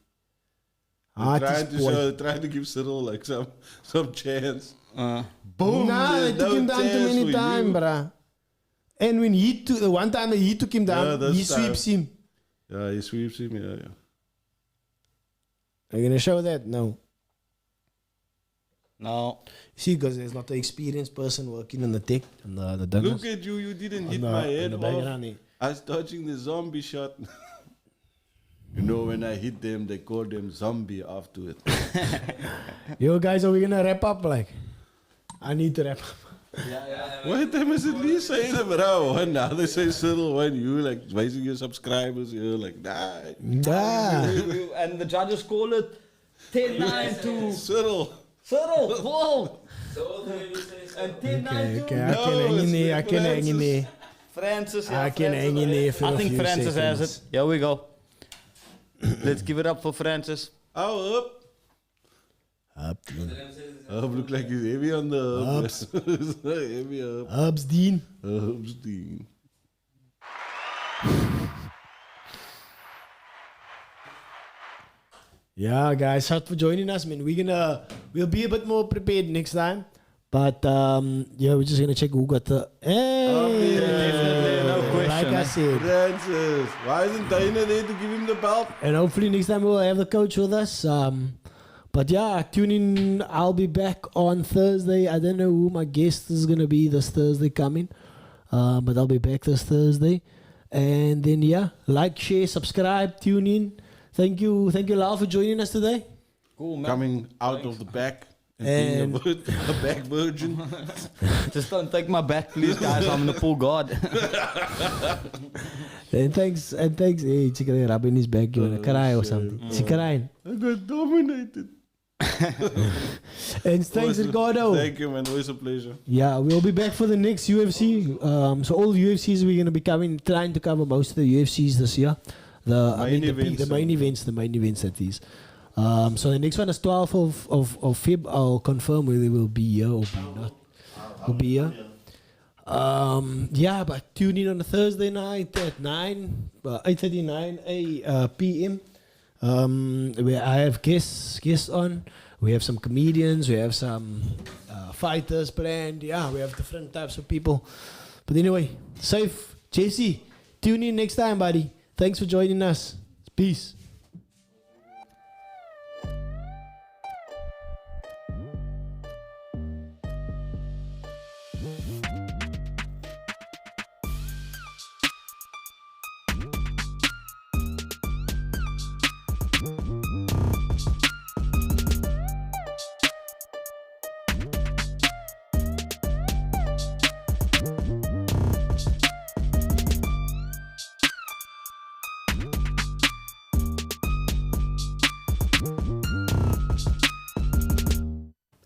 Artist boy. Trying to give Cyril like some chance. Uh, Boom! Nah, they there's took no him down too chance many for times, you. bruh. And when the one time that he took him Yeah, down, this he time. sweeps him. Yeah, he sweeps him. Yeah. Are you gonna show that? No. No. See, because there's not an experienced person working on the tech and the donors. Look at you, you didn't hit On my the- on head the off. background here. I was dodging the zombie shot. You know, when I hit them, they call them zombie afterwards. Yo, guys, are we gonna wrap up? Like, I need to wrap up. Why time is at least saying it, bro? One now they say Cyril, one you like raising your subscribers, you're like, nah. Nah. And the judges call it 10-9 to Cyril. Cyril. Whoa. So all the way we say so. And 10-9 Okay, to I can hang in there. I can hang in there. Francis. I can hang in there for I a think few Francis has seconds. it. Here we go. Let's give it up for Francis. Oh, up. Up, Herb look like he's heavy on the herb. Heavy herb. Herbs Dean. Herb's Dean. Yeah, guys, thanks for joining us, man. We'll be a bit more prepared next time. But yeah, we're just gonna check who got the. Hey, Definitely, no question, like I eh? said, Francis. Why isn't Dana there to give him the belt? and hopefully next time we'll have the coach with us. But yeah, tune in. I'll be back on Thursday. I don't know who my guest is gonna be this Thursday coming, but I'll be back this Thursday. And then yeah, like, share, subscribe, tune in. Thank you, Lau, for joining us today. Cool, man. Coming out of the back and being a back virgin. Just don't take my back, please, guys. I'm gonna pull God. And thanks. Hey, chicken rubbing his back. You wanna cry or something? She crying. I got dominated. And thanks, Ricardo. Thank you, man. Always a pleasure. Yeah, we'll be back for the next UFC. So all UFCs we're gonna be trying to cover most of the UFCs this year. The main events, that is. So the next one is 12th of Feb. I'll confirm whether we'll be here or be not. We'll be here. Yeah, but tune in on a Thursday night at 8:39 p.m. Where I have guests on. We have some comedians. We have some fighters planned. Yeah, we have different types of people. But anyway, safe. JC, tune in next time, buddy. Thanks for joining us. Peace.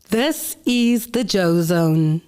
This is the JoeZone.